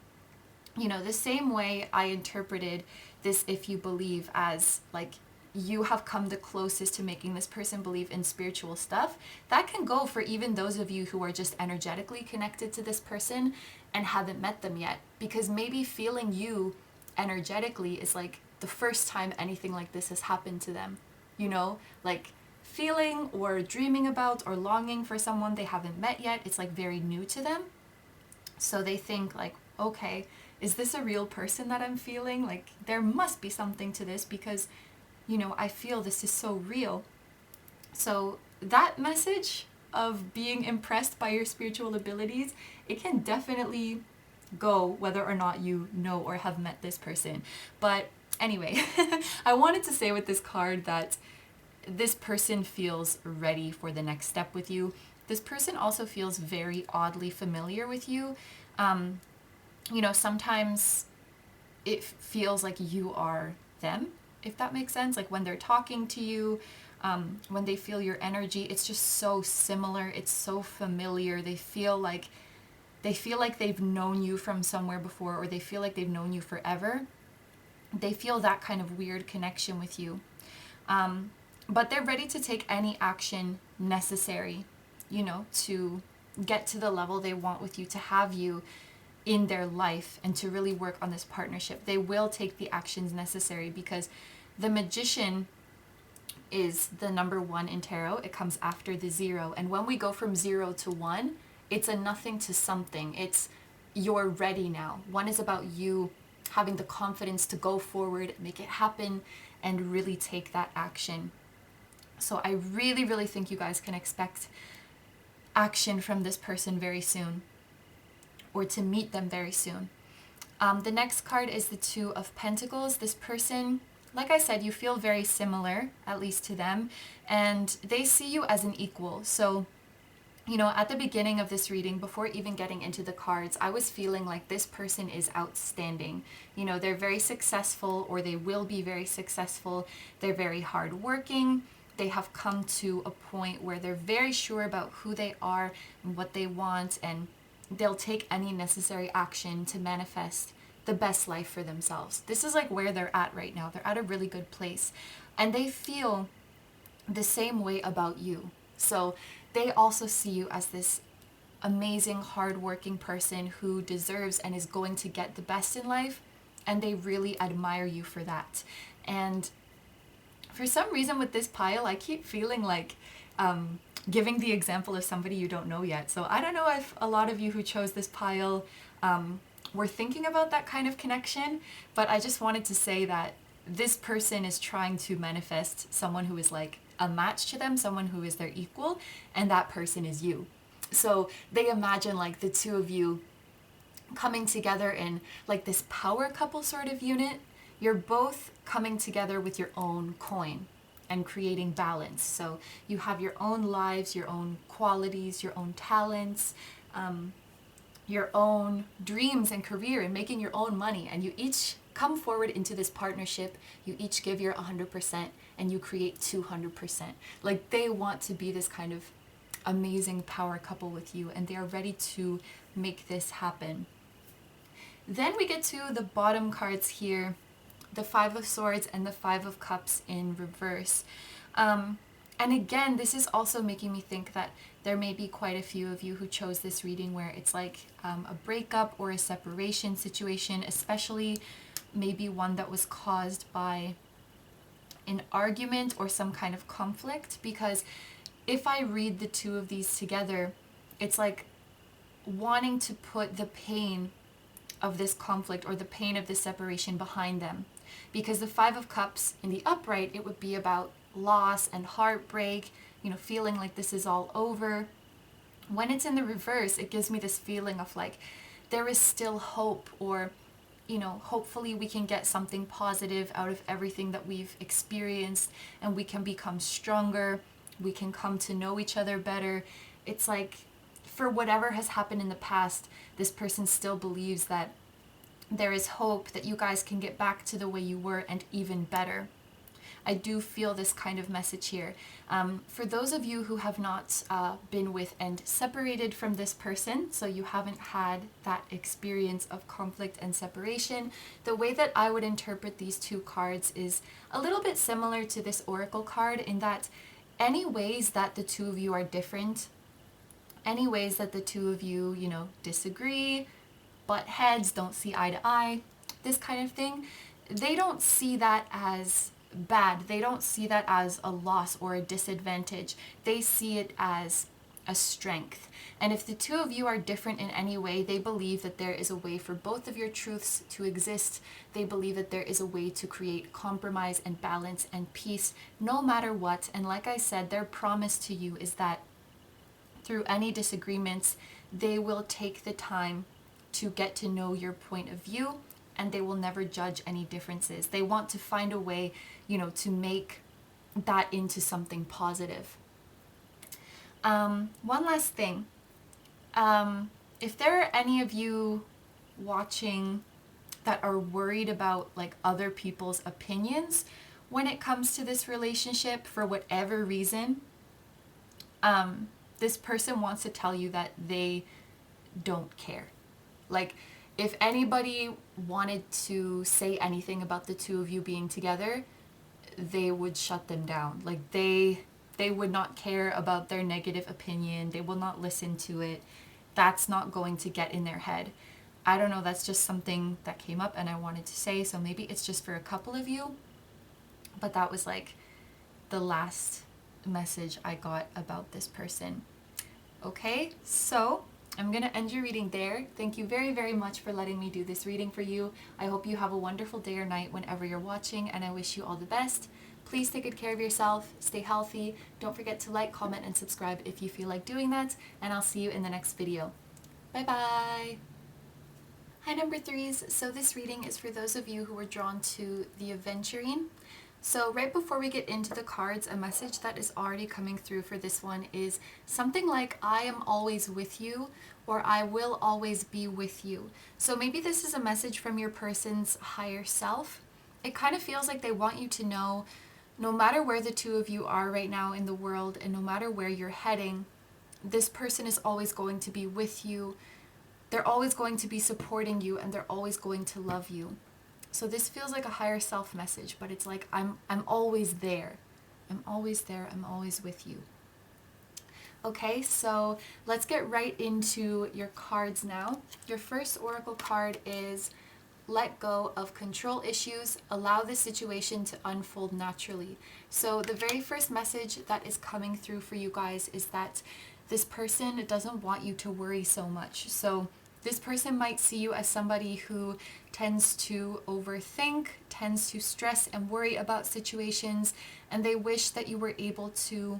The same way I interpreted this "if you believe" as like you have come the closest to making this person believe in spiritual stuff. That can go for even those of you who are just energetically connected to this person and haven't met them yet. Because maybe feeling you energetically is like the first time anything like this has happened to them. Like feeling or dreaming about or longing for someone they haven't met yet. It's like very new to them. So they think like, okay, is this a real person that I'm feeling? Like, there must be something to this because, I feel this is so real. So that message of being impressed by your spiritual abilities, it can definitely go whether or not you know or have met this person. But anyway, I wanted to say with this card that this person feels ready for the next step with you. This person also feels very oddly familiar with you. Sometimes it feels like you are them, if that makes sense. Like when they're talking to you, when they feel your energy, it's just so similar. It's so familiar. They feel like they've known you from somewhere before, or they feel like they've known you forever. They feel that kind of weird connection with you. But they're ready to take any action necessary, to get to the level they want with you, to have you in their life and to really work on this partnership. They will take the actions necessary because the Magician is the number 1 in tarot. It comes after the 0. And when we go from 0 to 1, it's a nothing to something. It's you're ready now. 1 is about you having the confidence to go forward, make it happen, and really take that action. So I really, really think you guys can expect action from this person very soon, or to meet them very soon. The next card is the 2 of Pentacles. This person, like I said, you feel very similar, at least to them, and they see you as an equal. So, at the beginning of this reading, before even getting into the cards, I was feeling like this person is outstanding. They're very successful, or they will be very successful. They're very hardworking. They have come to a point where they're very sure about who they are and what they want, and they'll take any necessary action to manifest the best life for themselves. This is like where they're at right now. They're at a really good place. And they feel the same way about you. So they also see you as this amazing, hardworking person who deserves and is going to get the best in life, and they really admire you for that. And for some reason with this pile, I keep feeling like giving the example of somebody you don't know yet. So I don't know if a lot of you who chose this pile were thinking about that kind of connection, but I just wanted to say that this person is trying to manifest someone who is like a match to them, someone who is their equal, and that person is you. So they imagine like the two of you coming together in like this power couple sort of unit. You're both coming together with your own coin and creating balance. So you have your own lives, your own qualities, your own talents, your own dreams and career, and making your own money. And you each come forward into this partnership. You each give your 100% and you create 200%. Like they want to be this kind of amazing power couple with you, and they are ready to make this happen. Then we get to the bottom cards here, the Five of Swords and the Five of Cups in reverse. And again, this is also making me think that there may be quite a few of you who chose this reading where it's like a breakup or a separation situation, especially maybe one that was caused by an argument or some kind of conflict. Because if I read the two of these together, it's like wanting to put the pain of this conflict or the pain of this separation behind them. Because the Five of Cups in the upright, it would be about loss and heartbreak, you know, feeling like this is all over. When it's in the reverse, it gives me this feeling of like there is still hope, or, you know, hopefully we can get something positive out of everything that we've experienced, and we can become stronger, we can come to know each other better. It's like for whatever has happened in the past, this person still believes that there is hope that you guys can get back to the way you were and even better. I do feel this kind of message here. For those of you who have not been with and separated from this person, so you haven't had that experience of conflict and separation, the way that I would interpret these two cards is a little bit similar to this oracle card, in that any ways that the two of you are different, any ways that the two of you, you know, disagree, butt heads, don't see eye to eye, this kind of thing, they don't see that as bad. They don't see that as a loss or a disadvantage. They see it as a strength. And if the two of you are different in any way, they believe that there is a way for both of your truths to exist. They believe that there is a way to create compromise and balance and peace no matter what. And like I said, their promise to you is that through any disagreements, they will take the time to get to know your point of view, and they will never judge any differences. They want to find a way, you know, to make that into something positive. One last thing. If there are any of you watching that are worried about like other people's opinions when it comes to this relationship for whatever reason, this person wants to tell you that they don't care. Like, if anybody wanted to say anything about the two of you being together, they would shut them down. Like, they would not care about their negative opinion. They will not listen to it. That's not going to get in their head. I don't know, that's just something that came up and I wanted to say, so maybe it's just for a couple of you, but that was like the last message I got about this person. Okay, so I'm going to end your reading there. Thank you very, very much for letting me do this reading for you. I hope you have a wonderful day or night whenever you're watching, and I wish you all the best. Please take good care of yourself, stay healthy, don't forget to like, comment, and subscribe if you feel like doing that, and I'll see you in the next video. Bye-bye! Hi number threes, so this reading is for those of you who were drawn to the Aventurine. So right before we get into the cards, a message that is already coming through for this one is something like, I am always with you, or I will always be with you. So maybe this is a message from your person's higher self. It kind of feels like they want you to know, no matter where the two of you are right now in the world, and no matter where you're heading, this person is always going to be with you. They're always going to be supporting you, and they're always going to love you. So this feels like a higher self message, but it's like, I'm always there. I'm always there. I'm always with you. Okay, so let's get right into your cards now. Your first oracle card is let go of control issues, allow the situation to unfold naturally. So the very first message that is coming through for you guys is that this person doesn't want you to worry so much. So this person might see you as somebody who tends to overthink, tends to stress and worry about situations, and they wish that you were able to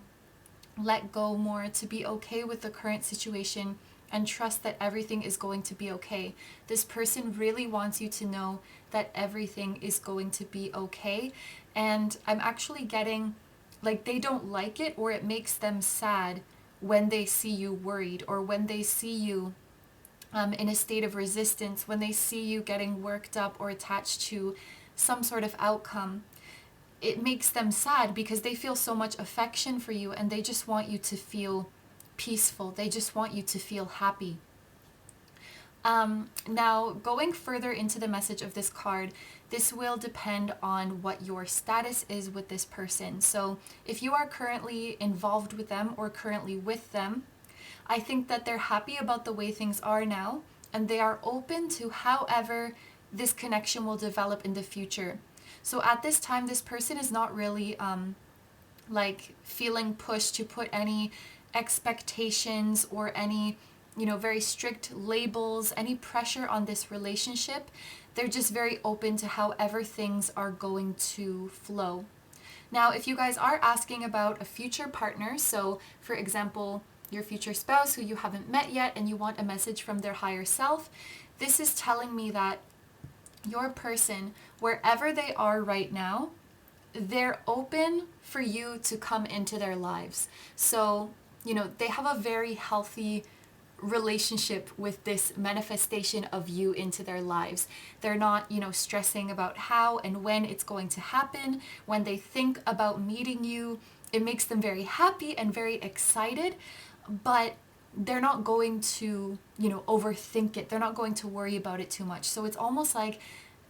let go more, to be okay with the current situation and trust that everything is going to be okay. This person really wants you to know that everything is going to be okay. And I'm actually getting like they don't like it, or it makes them sad when they see you worried, or when they see you in a state of resistance, when they see you getting worked up or attached to some sort of outcome. It makes them sad because they feel so much affection for you, and they just want you to feel peaceful. They just want you to feel happy. Now, going further into the message of this card, this will depend on what your status is with this person. So if you are currently involved with them or currently with them, I think that they're happy about the way things are now, and they are open to however this connection will develop in the future. So at this time, this person is not really like feeling pushed to put any expectations or any, very strict labels, any pressure on this relationship. They're just very open to however things are going to flow. Now, if you guys are asking about a future partner, so for example, your future spouse who you haven't met yet and you want a message from their higher self, this is telling me that your person, wherever they are right now, they're open for you to come into their lives. So, they have a very healthy relationship with this manifestation of you into their lives. They're not, stressing about how and when it's going to happen. When they think about meeting you, it makes them very happy and very excited, but they're not going to, overthink it. They're not going to worry about it too much. So it's almost like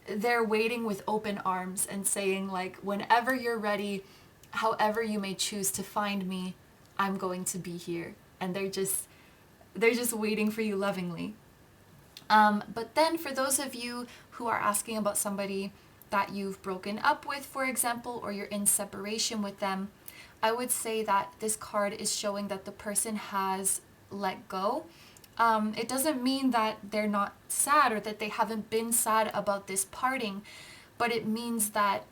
they're waiting with open arms and saying, like, whenever you're ready, however you may choose to find me, I'm going to be here. And they're just waiting for you lovingly. But then for those of you who are asking about somebody that you've broken up with, for example, or you're in separation with them, I would say that this card is showing that the person has let go. It doesn't mean that they're not sad or that they haven't been sad about this parting, but it means that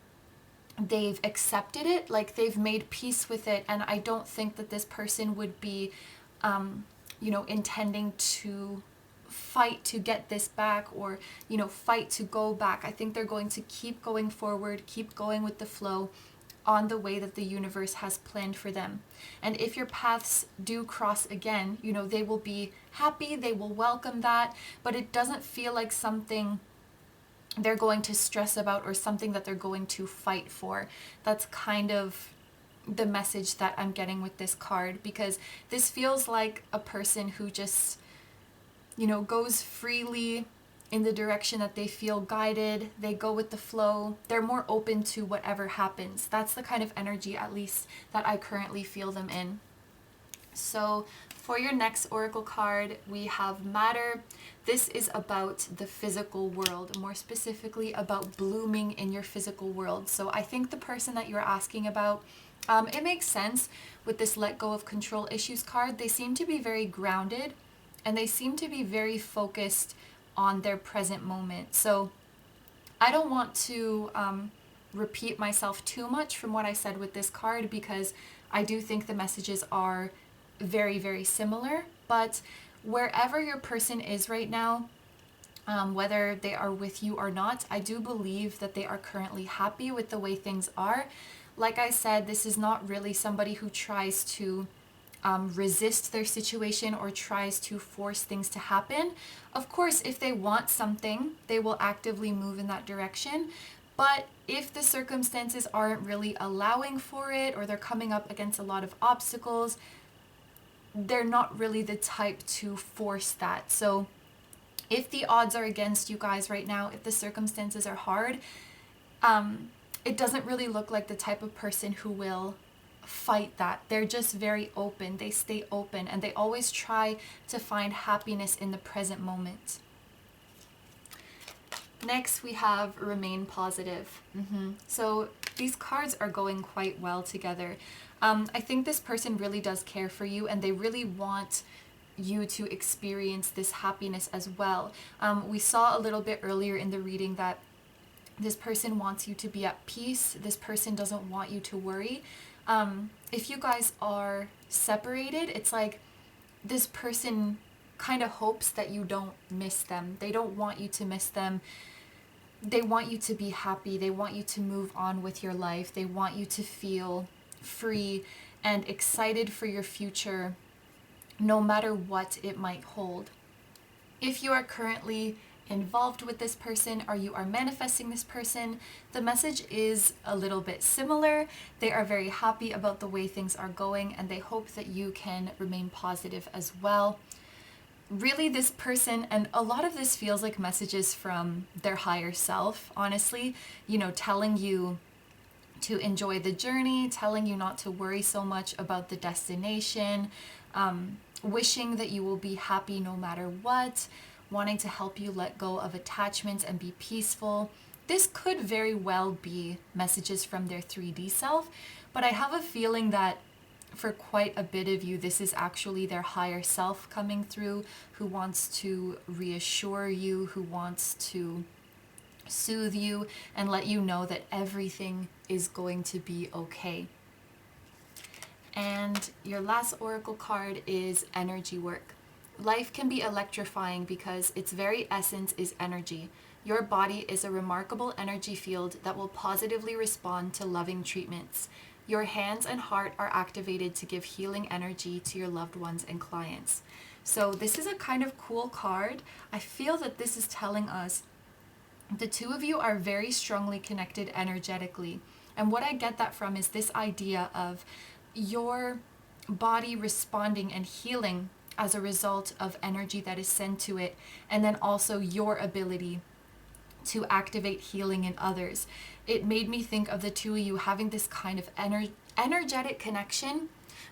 they've accepted it, like they've made peace with it. And I don't think that this person would be, intending to fight to get this back, or, fight to go back. I think they're going to keep going forward, keep going with the flow on the way that the universe has planned for them. And if your paths do cross again, they will be happy, they will welcome that, but it doesn't feel like something they're going to stress about or something that they're going to fight for. That's kind of the message that I'm getting with this card, because this feels like a person who just, goes freely in the direction that they feel guided. They go with the flow. They're more open to whatever happens. That's the kind of energy, at least, that I currently feel them in. So for your next oracle card, we have Matter. This is about the physical world, more specifically about blooming in your physical world. So I think the person that you're asking about, it makes sense with this let go of control issues card. They seem to be very grounded, and they seem to be very focused on their present moment. So I don't want to repeat myself too much from what I said with this card, because I do think the messages are very, very similar. But wherever your person is right now, whether they are with you or not, I do believe that they are currently happy with the way things are. Like I said, this is not really somebody who tries to resist their situation or tries to force things to happen. Of course, if they want something, they will actively move in that direction. But if the circumstances aren't really allowing for it, or they're coming up against a lot of obstacles, they're not really the type to force that. So if the odds are against you guys right now, if the circumstances are hard, it doesn't really look like the type of person who will fight that. They're just very open. They stay open, and they always try to find happiness in the present moment. Next, we have remain positive. So these cards are going quite well together. I think this person really does care for you, and they really want you to experience this happiness as well. We saw a little bit earlier in the reading that this person wants you to be at peace. This person doesn't want you to worry. If you guys are separated, it's like this person kind of hopes that you don't miss them. They don't want you to miss them. They want you to be happy. They want you to move on with your life. They want you to feel free and excited for your future, no matter what it might hold. If you are currently involved with this person, or you are manifesting this person, the message is a little bit similar. They are very happy about the way things are going, and they hope that you can remain positive as well. Really, this person, and a lot of this feels like messages from their higher self, honestly, you know, telling you to enjoy the journey, telling you not to worry so much about the destination, wishing that you will be happy no matter what, wanting to help you let go of attachments and be peaceful. This could very well be messages from their 3D self, but I have a feeling that for quite a bit of you, this is actually their higher self coming through, who wants to reassure you, who wants to soothe you and let you know that everything is going to be okay. And your last oracle card is energy work. Life can be electrifying because its very essence is energy. Your body is a remarkable energy field that will positively respond to loving treatments. Your hands and heart are activated to give healing energy to your loved ones and clients. So this is a kind of cool card. I feel that this is telling us the two of you are very strongly connected energetically. And what I get that from is this idea of your body responding and healing as a result of energy that is sent to it, and then also your ability to activate healing in others. It made me think of the two of you having this kind of energetic connection,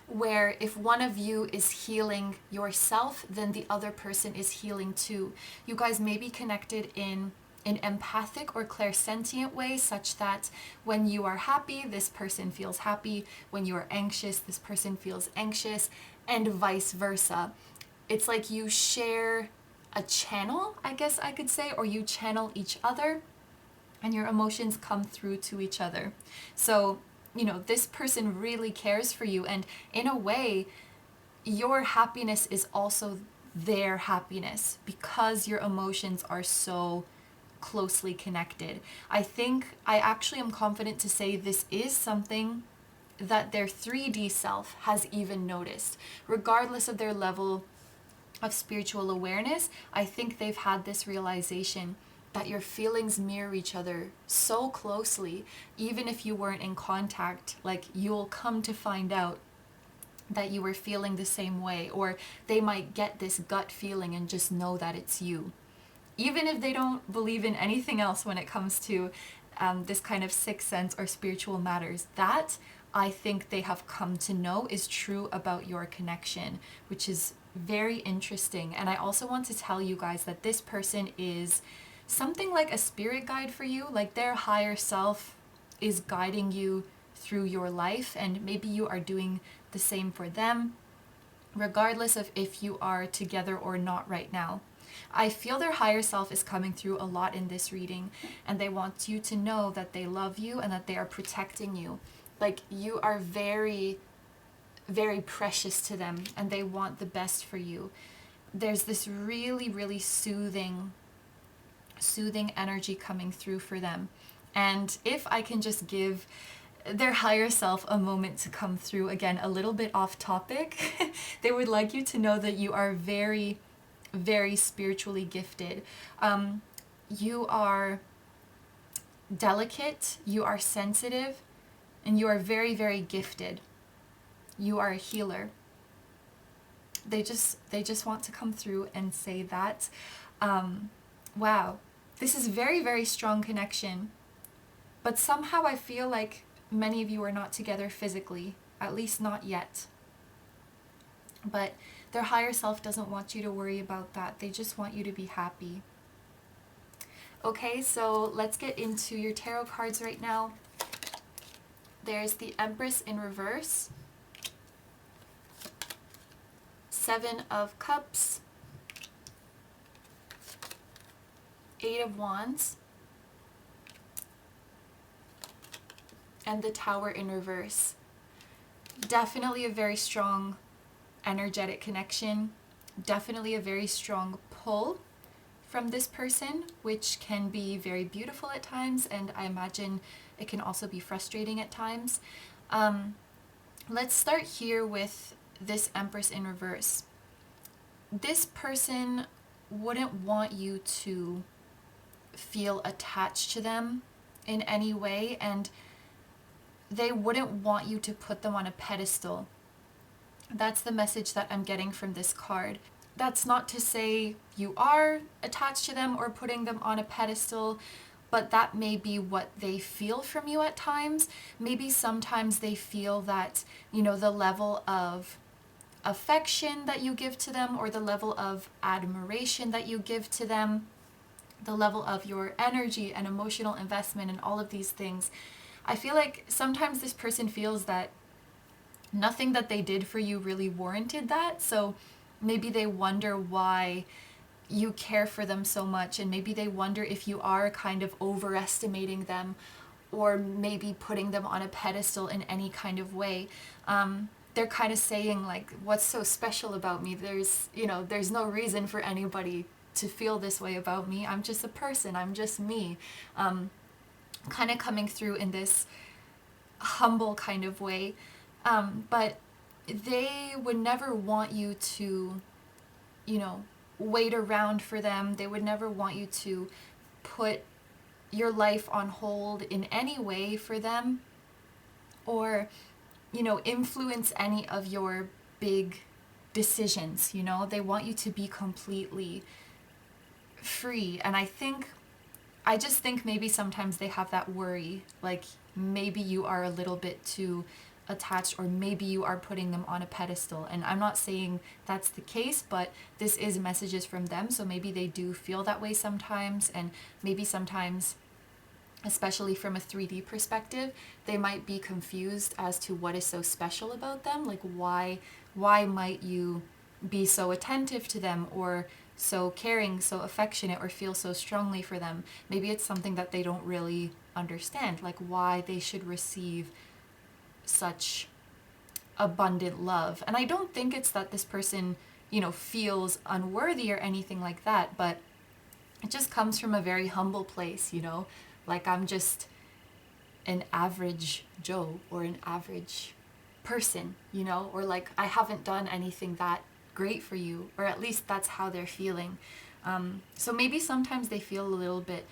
where if one of you is healing yourself, then the other person is healing too. You guys may be connected in an empathic or clairsentient way, such that when you are happy, this person feels happy. When you are anxious, this person feels anxious, and vice versa. It's like you share a channel, I guess I could say, or you channel each other, and your emotions come through to each other. So, you know, this person really cares for you, and in a way, your happiness is also their happiness because your emotions are so closely connected. I actually am confident to say this is something that their 3D self has even noticed. Regardless of their level of spiritual awareness, I think they've had this realization that your feelings mirror each other so closely. Even if you weren't in contact, like, you'll come to find out that you were feeling the same way, or they might get this gut feeling and just know that it's you. Even if they don't believe in anything else when it comes to this kind of sixth sense or spiritual matters, that I think they have come to know is true about your connection, which is very interesting. And I also want to tell you guys that this person is something like a spirit guide for you, like their higher self is guiding you through your life, and maybe you are doing the same for them, regardless of if you are together or not right now. I feel their higher self is coming through a lot in this reading, and they want you to know that they love you and that they are protecting you. Like, you are very, very precious to them, and they want the best for you. There's this really, really soothing energy coming through for them. And if I can just give their higher self a moment to come through, again, a little bit off topic, they would like you to know that you are very, very spiritually gifted. You are delicate, you are sensitive, and you are very, very gifted. You are a healer. They just want to come through and say that. Wow, this is very, very strong connection. But somehow I feel like many of you are not together physically. at least not yet. But their higher self doesn't want you to worry about that. They just want you to be happy. Okay, so let's get into your tarot cards right now. There's the Empress in reverse, Seven of Cups, Eight of Wands, and the Tower in reverse. Definitely a very strong energetic connection. Definitely a very strong pull from this person, which can be very beautiful at times, and I imagine it can also be frustrating at times. Let's start here with this Empress in reverse. This person wouldn't want you to feel attached to them in any way, and they wouldn't want you to put them on a pedestal. That's the message that I'm getting from this card. That's not to say you are attached to them or putting them on a pedestal, but that may be what they feel from you at times. Maybe sometimes they feel that, you know, the level of affection that you give to them, or the level of admiration that you give to them, the level of your energy and emotional investment and all of these things. I feel like sometimes this person feels that nothing that they did for you really warranted that. So maybe they wonder why you care for them so much, and maybe they wonder if you are kind of overestimating them, or maybe putting them on a pedestal in any kind of way. They're kind of saying, like, what's so special about me? There's no reason for anybody to feel this way about me. I'm just a person. I'm just me. Kind of coming through in this humble kind of way. But they would never want you to, wait around for them. They would never want you to put your life on hold in any way for them, or, influence any of your big decisions. They want you to be completely free. And I just think maybe sometimes they have that worry, like maybe you are a little bit too attached, or maybe you are putting them on a pedestal. And I'm not saying that's the case, but this is messages from them, so maybe they do feel that way sometimes. And maybe sometimes, especially from a 3D perspective, they might be confused as to what is so special about them. Like, why might you be so attentive to them, or so caring, so affectionate, or feel so strongly for them? Maybe it's something that they don't really understand, like why they should receive such abundant love. And I don't think it's that this person, feels unworthy or anything like that, but it just comes from a very humble place, like I'm just an average Joe, or an average person, or like I haven't done anything that great for you, or at least that's how they're feeling. So maybe sometimes they feel a little bit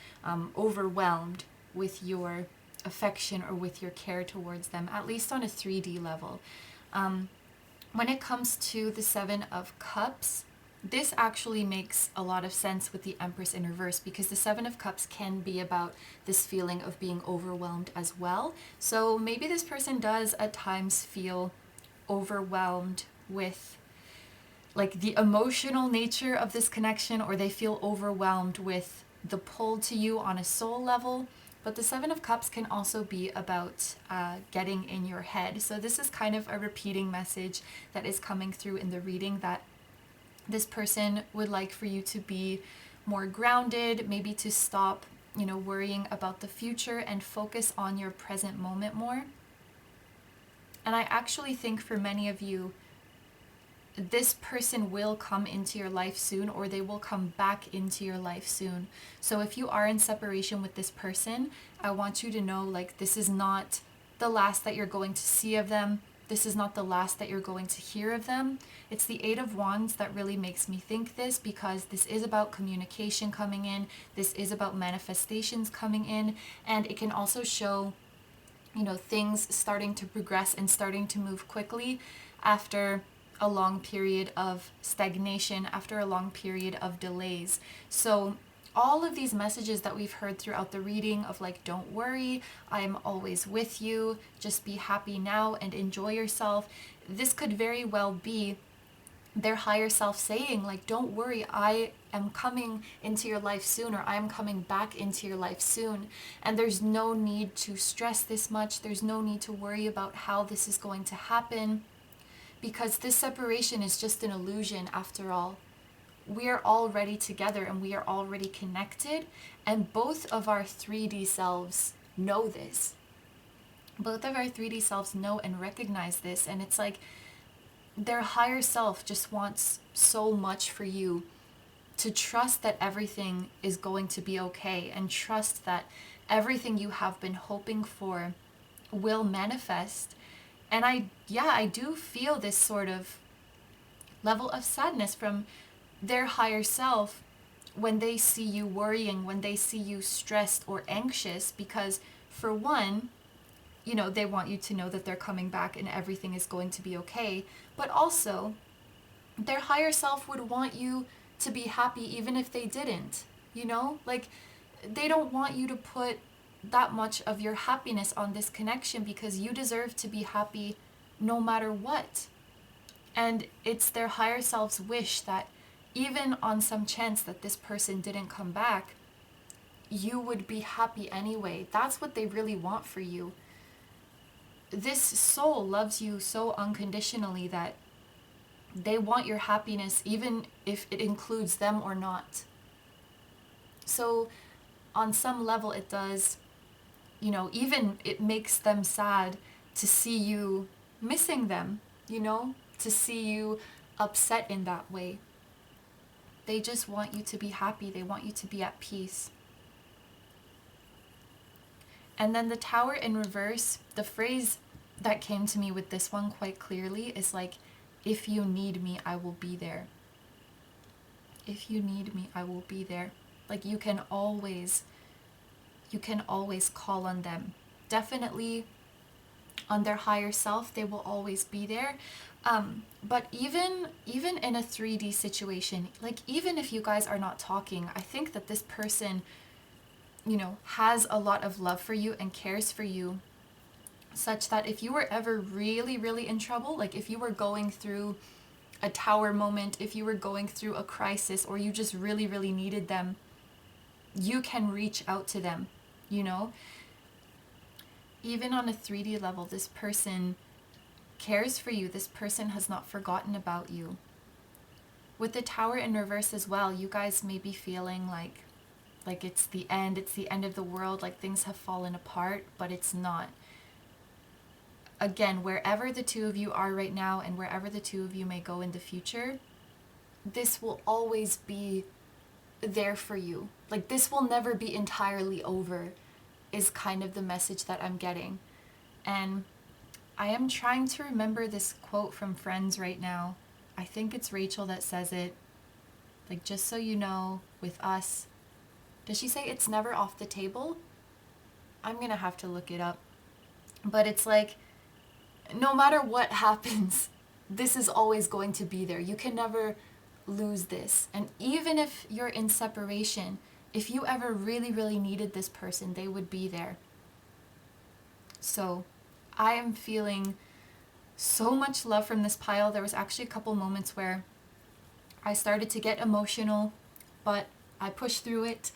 overwhelmed with your affection or with your care towards them, at least on a 3D level. When it comes to the Seven of Cups, this actually makes a lot of sense with the Empress in reverse, because the Seven of Cups can be about this feeling of being overwhelmed as well. So maybe this person does at times feel overwhelmed with like the emotional nature of this connection, or they feel overwhelmed with the pull to you on a soul level. But the Seven of Cups can also be about getting in your head. So this is kind of a repeating message that is coming through in the reading, that this person would like for you to be more grounded, maybe to stop, worrying about the future and focus on your present moment more. And I actually think for many of you, this person will come into your life soon, or they will come back into your life soon. So if you are in separation with this person, I want you to know, like, this is not the last that you're going to see of them. This is not the last that you're going to hear of them. It's the Eight of Wands that really makes me think this, because this is about communication coming in. This is about manifestations coming in. And it can also show, things starting to progress and starting to move quickly after a long period of stagnation, after a long period of delays. So all of these messages that we've heard throughout the reading of like, don't worry, I'm always with you, just be happy now and enjoy yourself. This could very well be their higher self saying like, don't worry, I am coming into your life soon, or I'm coming back into your life soon. And there's no need to stress this much. There's no need to worry about how this is going to happen, because this separation is just an illusion after all. We are already together and we are already connected, and both of our 3D selves know this. Both of our 3D selves know and recognize this, and it's like their higher self just wants so much for you to trust that everything is going to be okay, and trust that everything you have been hoping for will manifest. And I do feel this sort of level of sadness from their higher self when they see you worrying, when they see you stressed or anxious, because for one, you know, they want you to know that they're coming back and everything is going to be okay. But also, their higher self would want you to be happy even if they didn't, you know? Like, they don't want you to put that much of your happiness on this connection, because you deserve to be happy no matter what. And it's their higher self's wish that even on some chance that this person didn't come back, you would be happy anyway. That's what they really want for you. This soul loves you so unconditionally that they want your happiness even if it includes them or not. So on some level it does, you know, even it makes them sad to see you missing them, you know, to see you upset in that way. They just want you to be happy. They want you to be at peace. And then the Tower in reverse, the phrase that came to me with this one quite clearly is like, if you need me, I will be there. If you need me, I will be there. Like, you can always call on them. Definitely on their higher self, they will always be there. But even in a 3D situation, like even if you guys are not talking, I think that this person, you know, has a lot of love for you and cares for you, such that if you were ever really, really in trouble, like if you were going through a tower moment, if you were going through a crisis, or you just really, really needed them, you can reach out to them, you know? Even on a 3D level, this person cares for you. This person has not forgotten about you. With the Tower in reverse as well, you guys may be feeling like it's the end of the world, like things have fallen apart, but it's not. Again, wherever the two of you are right now and wherever the two of you may go in the future, this will always be there for you. Like, this will never be entirely over, is kind of the message that I'm getting. And I am trying to remember this quote from Friends right now. I think it's Rachel that says it. Like, just so you know, with us, does she say it's never off the table? I'm gonna have to look it up. But it's like, no matter what happens, this is always going to be there. You can never lose this. And even if you're in separation, if you ever really, really needed this person, they would be there. So I am feeling so much love from this pile. There was actually a couple moments where I started to get emotional, but I pushed through it.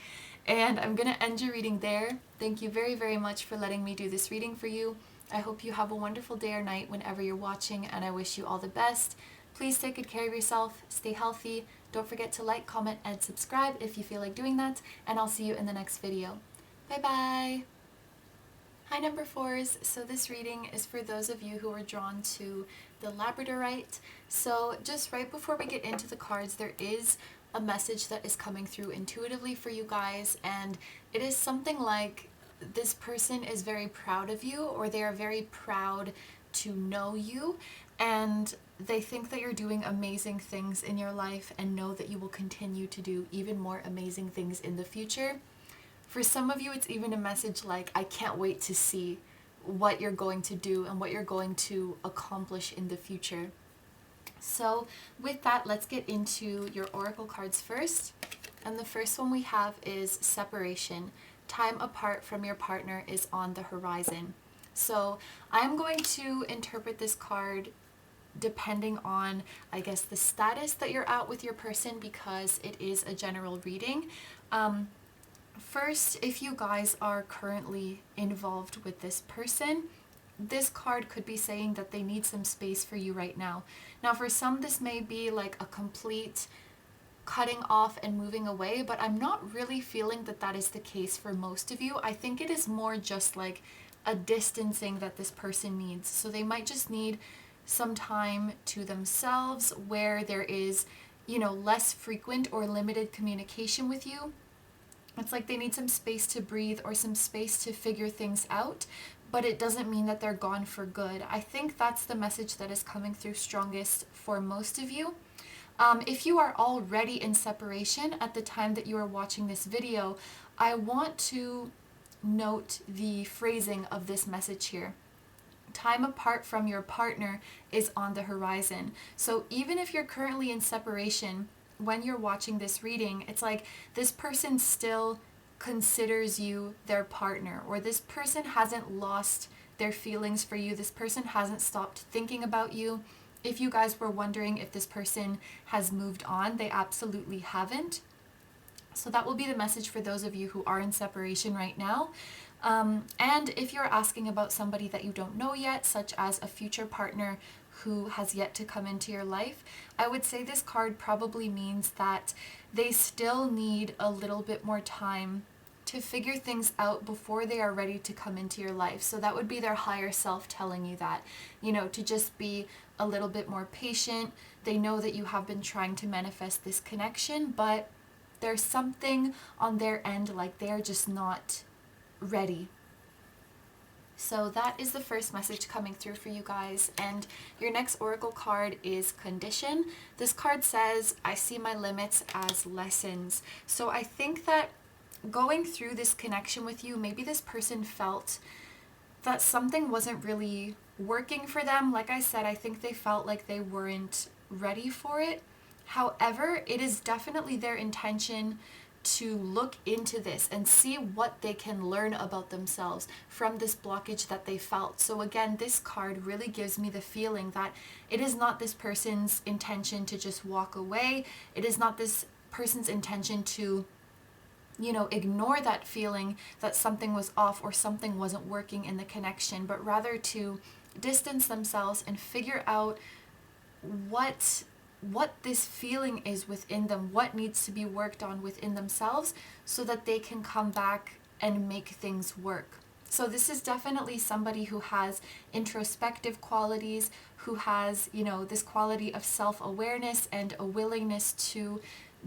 And I'm going to end your reading there. Thank you very, very much for letting me do this reading for you. I hope you have a wonderful day or night whenever you're watching, and I wish you all the best. Please take good care of yourself, stay healthy. Don't forget to like, comment, and subscribe if you feel like doing that, and I'll see you in the next video. Bye-bye! Hi number 4s, so this reading is for those of you who are drawn to the Labradorite. So just right before we get into the cards, there is a message that is coming through intuitively for you guys, and it is something like, this person is very proud of you, or they are very proud to know you, and they think that you're doing amazing things in your life and know that you will continue to do even more amazing things in the future. For some of you, it's even a message like, I can't wait to see what you're going to do and what you're going to accomplish in the future. So with that, let's get into your oracle cards first. And the first one we have is separation. Time apart from your partner is on the horizon. So I'm going to interpret this card depending on, I guess, the status that you're at with your person, because it is a general reading. First, if you guys are currently involved with this person, this card could be saying that they need some space for you right now. Now, for some, this may be like a complete cutting off and moving away, but I'm not really feeling that that is the case for most of you. I think it is more just like a distancing that this person needs. So they might just need some time to themselves where there is, you know, less frequent or limited communication with you. It's like they need some space to breathe or some space to figure things out, but it doesn't mean that they're gone for good. I think that's the message that is coming through strongest for most of you. If you are already in separation at the time that you are watching this video, I want to note the phrasing of this message here. Time apart from your partner is on the horizon. So even if you're currently in separation, when you're watching this reading, it's like this person still considers you their partner, or this person hasn't lost their feelings for you. This person hasn't stopped thinking about you. If you guys were wondering if this person has moved on, they absolutely haven't. So that will be the message for those of you who are in separation right now. And if you're asking about somebody that you don't know yet, such as a future partner who has yet to come into your life, I would say this card probably means that they still need a little bit more time to figure things out before they are ready to come into your life. So that would be their higher self telling you that, you know, to just be a little bit more patient. They know that you have been trying to manifest this connection, but there's something on their end, like they're just not ready. So that is the first message coming through for you guys. And your next oracle card is condition. This card says, I see my limits as lessons. So I think that going through this connection with you, maybe this person felt that something wasn't really working for them. Like I said, I think they felt like they weren't ready for it. However, it is definitely their intention to look into this and see what they can learn about themselves from this blockage that they felt. So again, this card really gives me the feeling that it is not this person's intention to just walk away. It is not this person's intention to, you know, ignore that feeling that something was off or something wasn't working in the connection, but rather to distance themselves and figure out what this feeling is within them, what needs to be worked on within themselves, so that they can come back and make things work. So this is definitely somebody who has introspective qualities, who has, you know, this quality of self-awareness and a willingness to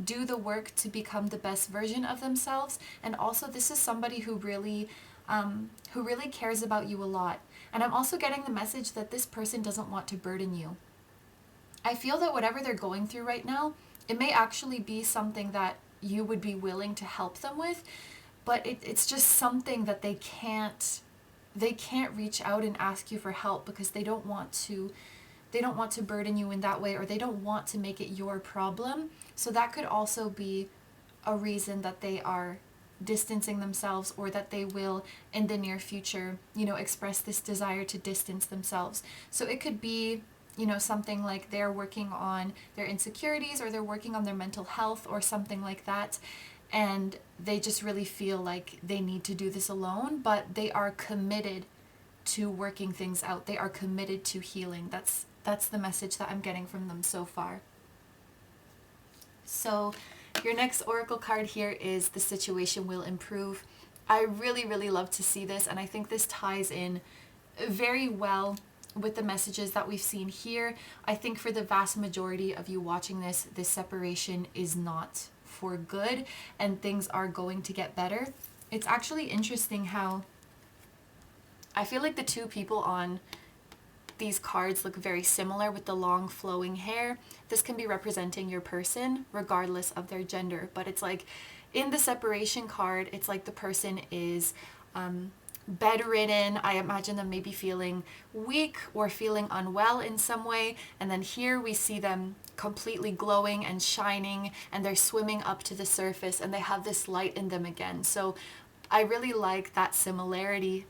do the work to become the best version of themselves. And also this is somebody who really cares about you a lot. And I'm also getting the message that this person doesn't want to burden you. I feel that whatever they're going through right now, it may actually be something that you would be willing to help them with, but it's just something that they can't reach out and ask you for help because they don't want to burden you in that way, or they don't want to make it your problem. So that could also be a reason that they are distancing themselves, or that they will in the near future, you know, express this desire to distance themselves. So it could be, you know, something like they're working on their insecurities, or they're working on their mental health or something like that, and they just really feel like they need to do this alone, but they are committed to working things out. They are committed to healing. That's the message that I'm getting from them so far. So your next oracle card here is the situation will improve. I really, really love to see this, and I think this ties in very well with the messages that we've seen here. I think for the vast majority of you watching this separation is not for good, and things are going to get better. It's actually interesting how I feel like the two people on these cards look very similar with the long flowing hair. This can be representing your person regardless of their gender, but it's like in the separation card, it's like the person is bedridden. I imagine them maybe feeling weak or feeling unwell in some way. And then here we see them completely glowing and shining, and they're swimming up to the surface and they have this light in them again. So I really like that similarity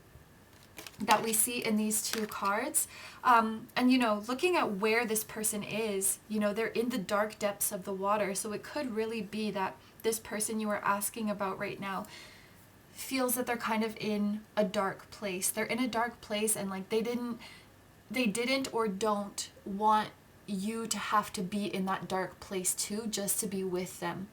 that we see in these two cards. And you know, looking at where this person is, you know, they're in the dark depths of the water. So it could really be that this person you are asking about right now feels that they're kind of in a dark place. They're in a dark place, and like they didn't or don't want you to have to be in that dark place too, just to be with them.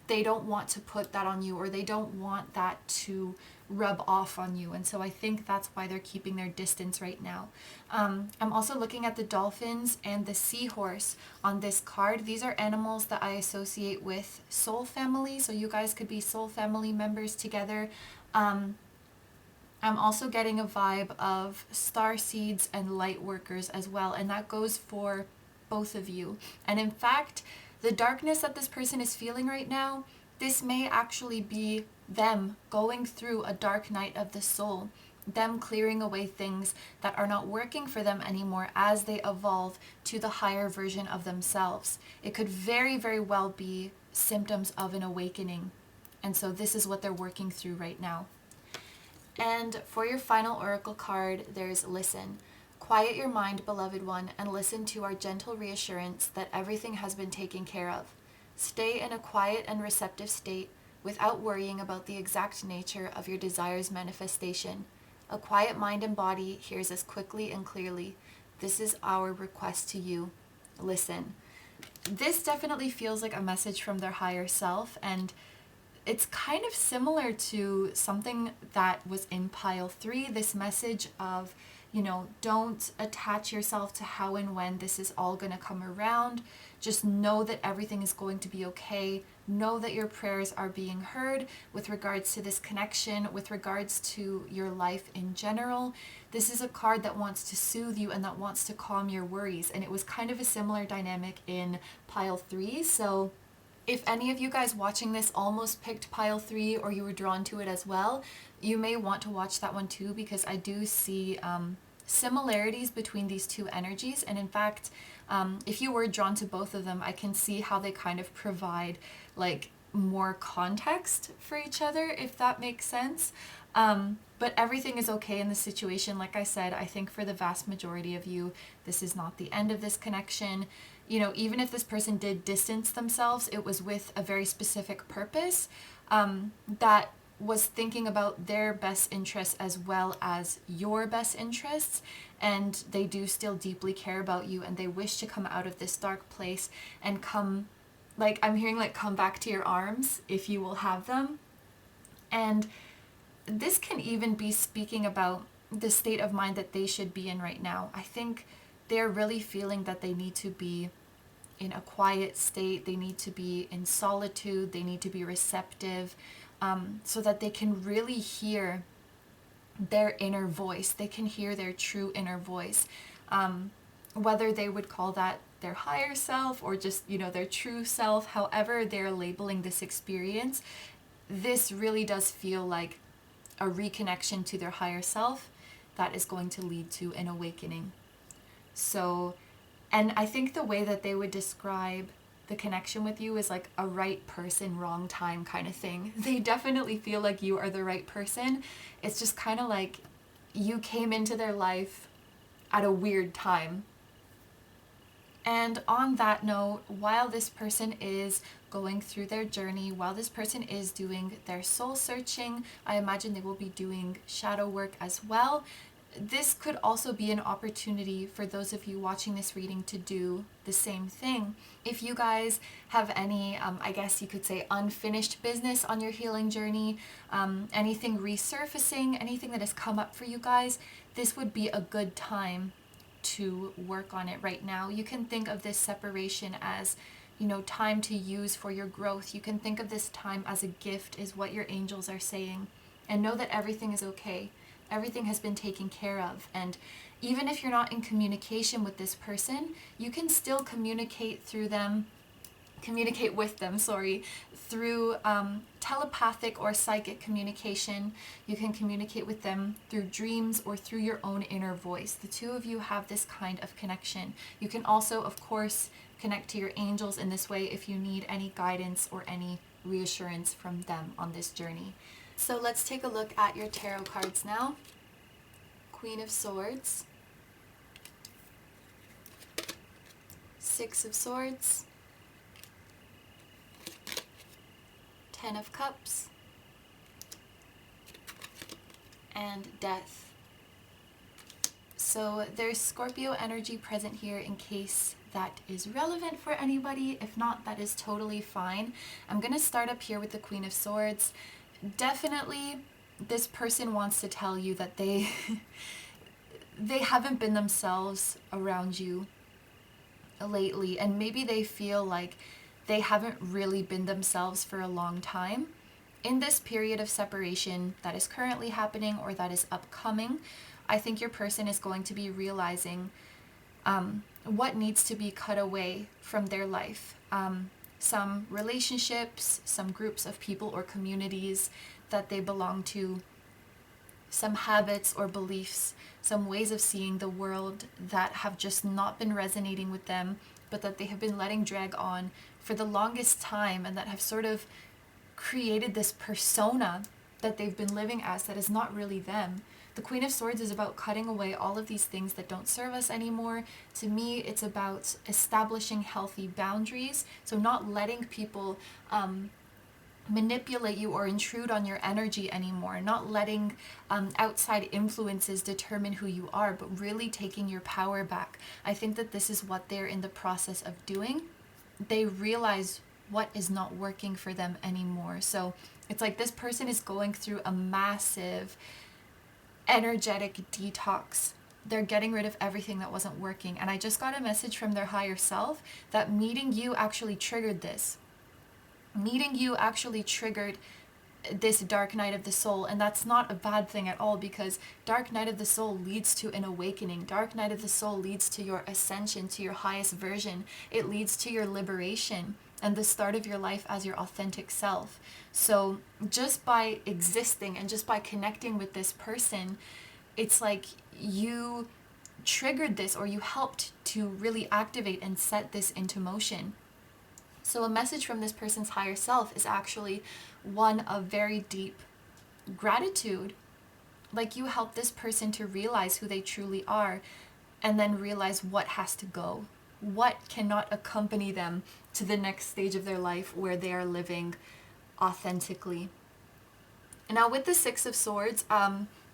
They don't want to put that on you, or they don't want that to rub off on you. And so I think that's why they're keeping their distance right now. I'm also looking at the dolphins and the seahorse on this card. These are animals that I associate with soul family. So you guys could be soul family members together. I'm also getting a vibe of star seeds and light workers as well. And that goes for both of you. And in fact, the darkness that this person is feeling right now, this may actually be them going through a dark night of the soul, them clearing away things that are not working for them anymore as they evolve to the higher version of themselves. It could very, very well be symptoms of an awakening. And so this is what they're working through right now. And for your final oracle card, there's listen. Quiet your mind, beloved one, and listen to our gentle reassurance that everything has been taken care of. Stay in a quiet and receptive state without worrying about the exact nature of your desire's manifestation. A quiet mind and body hears us quickly and clearly. This is our request to you. Listen. This definitely feels like a message from their higher self, and it's kind of similar to something that was in pile 3, this message of, you know, don't attach yourself to how and when this is all going to come around. Just know that everything is going to be okay. Know that your prayers are being heard with regards to this connection, with regards to your life in general. This is a card that wants to soothe you and that wants to calm your worries. And it was kind of a similar dynamic in pile 3. So if any of you guys watching this almost picked pile 3, or you were drawn to it as well, you may want to watch that one too, because I do see similarities between these two energies. And in fact, if you were drawn to both of them, I can see how they kind of provide like more context for each other, if that makes sense. But everything is okay in the situation. Like I said, I think for the vast majority of you, this is not the end of this connection. You know, even if this person did distance themselves, it was with a very specific purpose that was thinking about their best interests as well as your best interests. And they do still deeply care about you, and they wish to come out of this dark place and come, like I'm hearing, like come back to your arms if you will have them. And this can even be speaking about the state of mind that they should be in right now. I think they're really feeling that they need to be in a quiet state. They need to be in solitude. They need to be receptive, so that they can really hear their inner voice. They can hear their true inner voice. Whether they would call that their higher self or just, you know, their true self, however they're labeling this experience, this really does feel like a reconnection to their higher self that is going to lead to an awakening. So, and I think the way that they would describe the connection with you is like a right person, wrong time kind of thing. They definitely feel like you are the right person. It's just kind of like you came into their life at a weird time. And on that note, while this person is going through their journey, while this person is doing their soul searching, I imagine they will be doing shadow work as well. This could also be an opportunity for those of you watching this reading to do the same thing. If you guys have any, I guess you could say, unfinished business on your healing journey, anything resurfacing, anything that has come up for you guys, this would be a good time to work on it right now. You can think of this separation as, you know, time to use for your growth. You can think of this time as a gift, is what your angels are saying. And know that everything is okay. Everything has been taken care of. And even if you're not in communication with this person, you can still communicate through them, communicate with them, through telepathic or psychic communication. You can communicate with them through dreams or through your own inner voice. The two of you have this kind of connection. You can also, of course, connect to your angels in this way if you need any guidance or any reassurance from them on this journey. So let's take a look at your tarot cards now. Queen of Swords, Six of Swords, Ten of Cups, and Death. So there's Scorpio energy present here in case that is relevant for anybody. If not, that is totally fine. I'm going to start up here with the Queen of Swords. Definitely, this person wants to tell you that they haven't been themselves around you lately, and maybe they feel like they haven't really been themselves for a long time. In this period of separation that is currently happening or that is upcoming, I think your person is going to be realizing what needs to be cut away from their life. Some relationships, some groups of people or communities that they belong to, some habits or beliefs, some ways of seeing the world that have just not been resonating with them, but that they have been letting drag on for the longest time, and that have sort of created this persona that they've been living as that is not really them. The Queen of Swords is about cutting away all of these things that don't serve us anymore. To me, it's about establishing healthy boundaries, so not letting people manipulate you or intrude on your energy anymore, not letting outside influences determine who you are, but really taking your power back. I think that this is what they're in the process of doing. They realize what is not working for them anymore. So it's like this person is going through a massive energetic detox. They're getting rid of everything that wasn't working. And I just got a message from their higher self that meeting you actually triggered this. Meeting you actually triggered this dark night of the soul, and that's not a bad thing at all, because dark night of the soul leads to an awakening. Dark night of the soul leads to your ascension, to your highest version. It leads to your liberation and the start of your life as your authentic self. So just by existing and just by connecting with this person, it's like you triggered this, or you helped to really activate and set this into motion. So a message from this person's higher self is actually one of very deep gratitude. Like, you helped this person to realize who they truly are, and then realize what has to go, what cannot accompany them to the next stage of their life where they are living authentically. Now with the Six of Swords,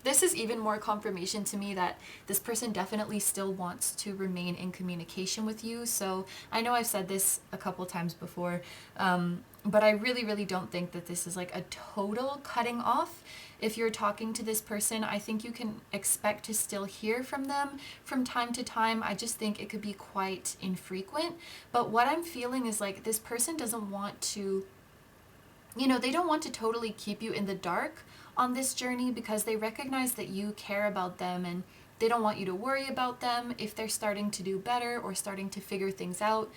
this is even more confirmation to me that this person definitely still wants to remain in communication with you. So I know I've said this a couple times before, but I really don't think that this is like a total cutting off. If you're talking to this person, I think you can expect to still hear from them from time to time. I just think it could be quite infrequent. But what I'm feeling is like this person doesn't want to, they don't want to totally keep you in the dark on this journey, because they recognize that you care about them, and they don't want you to worry about them if they're starting to do better or starting to figure things out.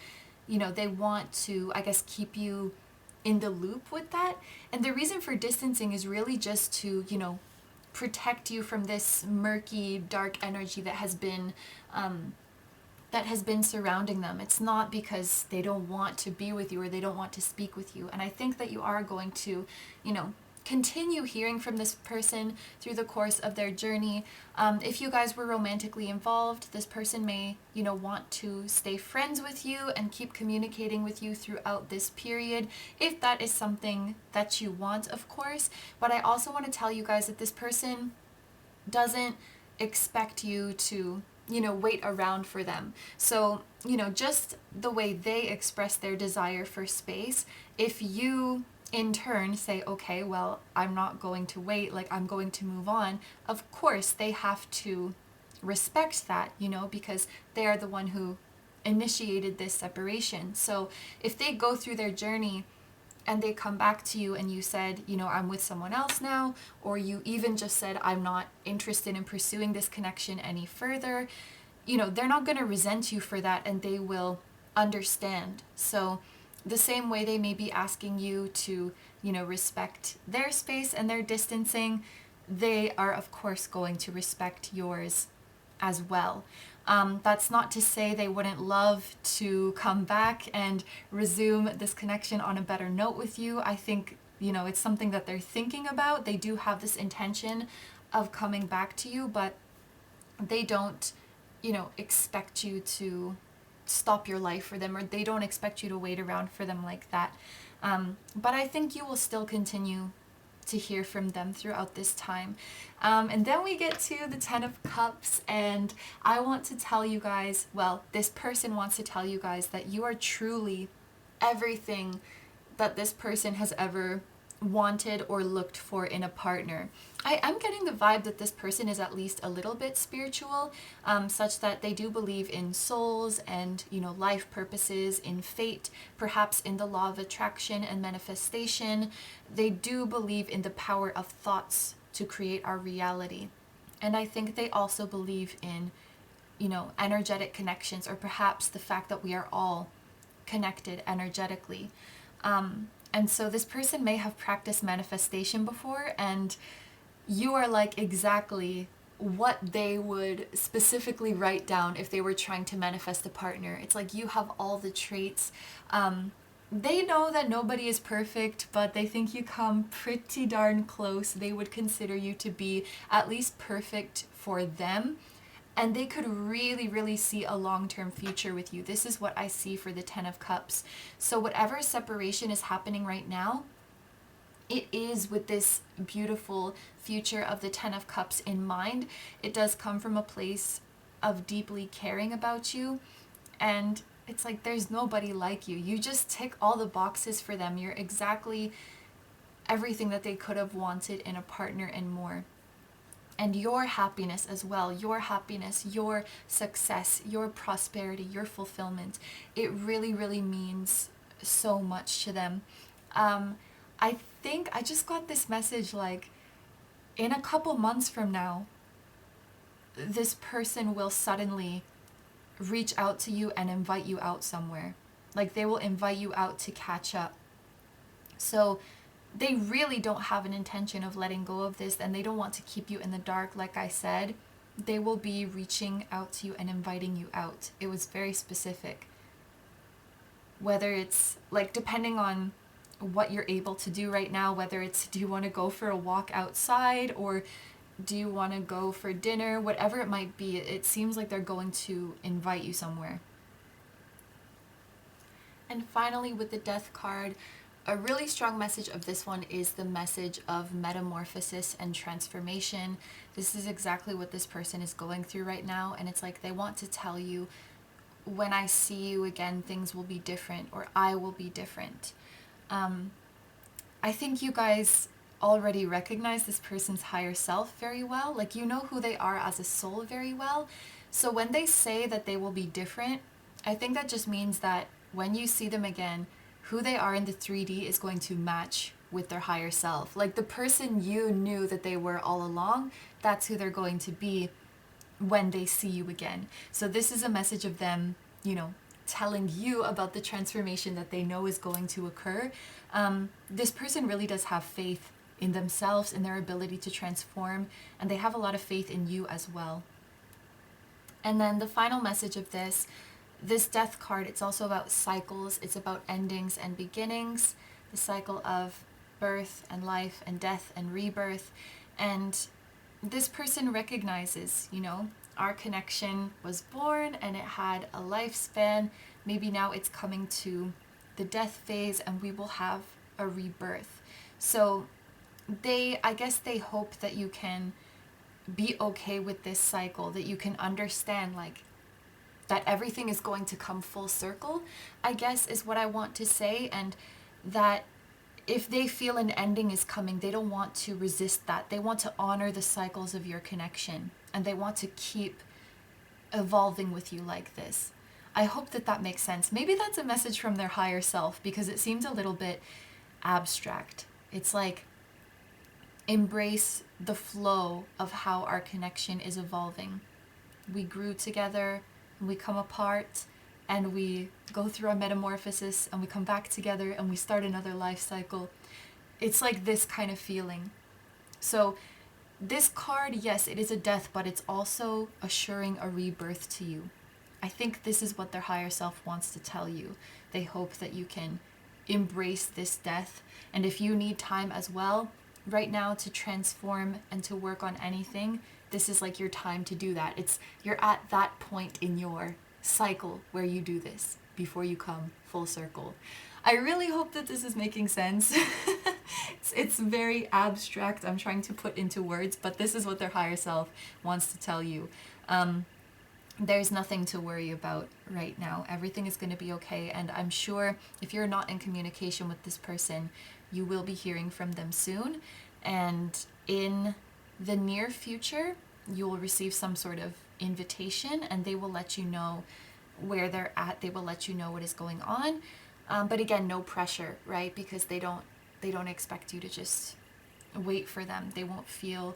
They want to, I guess, keep you in the loop with that. And the reason for distancing is really just to, protect you from this murky, dark energy that has been surrounding them. It's not because they don't want to be with you or they don't want to speak with you. And I think that you are going to, continue hearing from this person through the course of their journey. If you guys were romantically involved, this person may, want to stay friends with you and keep communicating with you throughout this period, if that is something that you want, of course. But I also want to tell you guys that this person doesn't expect you to, wait around for them. So, just the way they express their desire for space, if you in turn say, okay, well, I'm not going to wait, like I'm going to move on, of course they have to respect that, because they are the one who initiated this separation. So if they go through their journey and they come back to you and you said, I'm with someone else now, or you even just said, I'm not interested in pursuing this connection any further, they're not going to resent you for that, and they will understand. So the same way they may be asking you to, respect their space and their distancing, they are, of course, going to respect yours as well. That's not to say they wouldn't love to come back and resume this connection on a better note with you. I think, it's something that they're thinking about. They do have this intention of coming back to you, but they don't, expect you to stop your life for them, or they don't expect you to wait around for them like that. But I think you will still continue to hear from them throughout this time. And then we get to the Ten of Cups, and I want to tell you guys, well, this person wants to tell you guys that you are truly everything that this person has ever wanted or looked for in a partner. I'm getting the vibe that this person is at least a little bit spiritual, such that they do believe in souls and, life purposes, in fate, perhaps in the law of attraction and manifestation. They do believe in the power of thoughts to create our reality. And I think they also believe in, energetic connections, or perhaps the fact that we are all connected energetically. And so this person may have practiced manifestation before, and you are like exactly what they would specifically write down if they were trying to manifest a partner. It's like you have all the traits. They know that nobody is perfect, but they think you come pretty darn close. They would consider you to be at least perfect for them. And they could really, really see a long-term future with you. This is what I see for the Ten of Cups. So whatever separation is happening right now, it is with this beautiful future of the Ten of Cups in mind. It does come from a place of deeply caring about you. And it's like there's nobody like you. You just tick all the boxes for them. You're exactly everything that they could have wanted in a partner and more. And your happiness as well, your happiness, your success, your prosperity, your fulfillment, it really, really means so much to them. I think I just got this message like, in a couple months from now, this person will suddenly reach out to you and invite you out somewhere. Like they will invite you out to catch up. So they really don't have an intention of letting go of this, and they don't want to keep you in the dark. Like I said, they will be reaching out to you and inviting you out. It was very specific. Whether it's like, depending on what you're able to do right now, whether it's, do you want to go for a walk outside, or do you want to go for dinner, whatever it might be, it seems like they're going to invite you somewhere. And finally, with the Death card, a really strong message of this one is the message of metamorphosis and transformation. This is exactly what this person is going through right now, and it's like they want to tell you, when I see you again, things will be different, or I will be different. I think you guys already recognize this person's higher self very well. Like, you know who they are as a soul very well. So when they say that they will be different, I think that just means that when you see them again, who they are in the 3D is going to match with their higher self. Like the person you knew that they were all along, that's who they're going to be when they see you again. So this is a message of them, telling you about the transformation that they know is going to occur. This person really does have faith in themselves, in their ability to transform, and they have a lot of faith in you as well. And then the final message of this Death card, it's also about cycles. It's about endings and beginnings, the cycle of birth and life and death and rebirth. And this person recognizes, our connection was born and it had a lifespan. Maybe now it's coming to the death phase and we will have a rebirth. So I guess they hope that you can be okay with this cycle, that you can understand that everything is going to come full circle, I guess is what I want to say. And that if they feel an ending is coming, they don't want to resist that. They want to honor the cycles of your connection, and they want to keep evolving with you like this. I hope that makes sense. Maybe that's a message from their higher self, because it seemed a little bit abstract. It's like, embrace the flow of how our connection is evolving. We grew together, we come apart, and we go through a metamorphosis and we come back together and we start another life cycle. It's like this kind of feeling. So this card, yes, it is a death, but it's also assuring a rebirth to you. I think this is what their higher self wants to tell you. They hope that you can embrace this death. And if you need time as well, right now, to transform and to work on anything, this is like your time to do that. You're at that point in your cycle where you do this before you come full circle. I really hope that this is making sense. It's very abstract. I'm trying to put into words, but this is what their higher self wants to tell you. There's nothing to worry about right now. Everything is going to be okay, and I'm sure if you're not in communication with this person, you will be hearing from them soon, and in the near future, you will receive some sort of invitation, and they will let you know where they're at. They will let you know what is going on, but again, no pressure, right? Because they don't expect you to just wait for them. They won't feel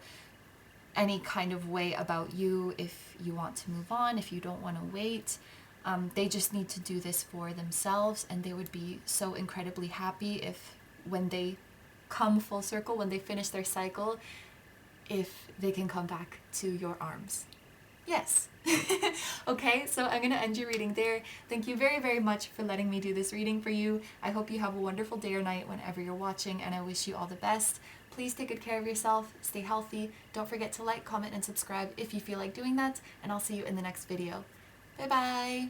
any kind of way about you if you want to move on, if you don't want to wait. They just need to do this for themselves, and they would be so incredibly happy if when they come full circle, when they finish their cycle, if they can come back to your arms. Yes. Okay, so I'm going to end your reading there. Thank you very, very much for letting me do this reading for you. I hope you have a wonderful day or night whenever you're watching, and I wish you all the best. Please take good care of yourself, stay healthy, don't forget to like, comment, and subscribe if you feel like doing that, and I'll see you in the next video. Bye-bye!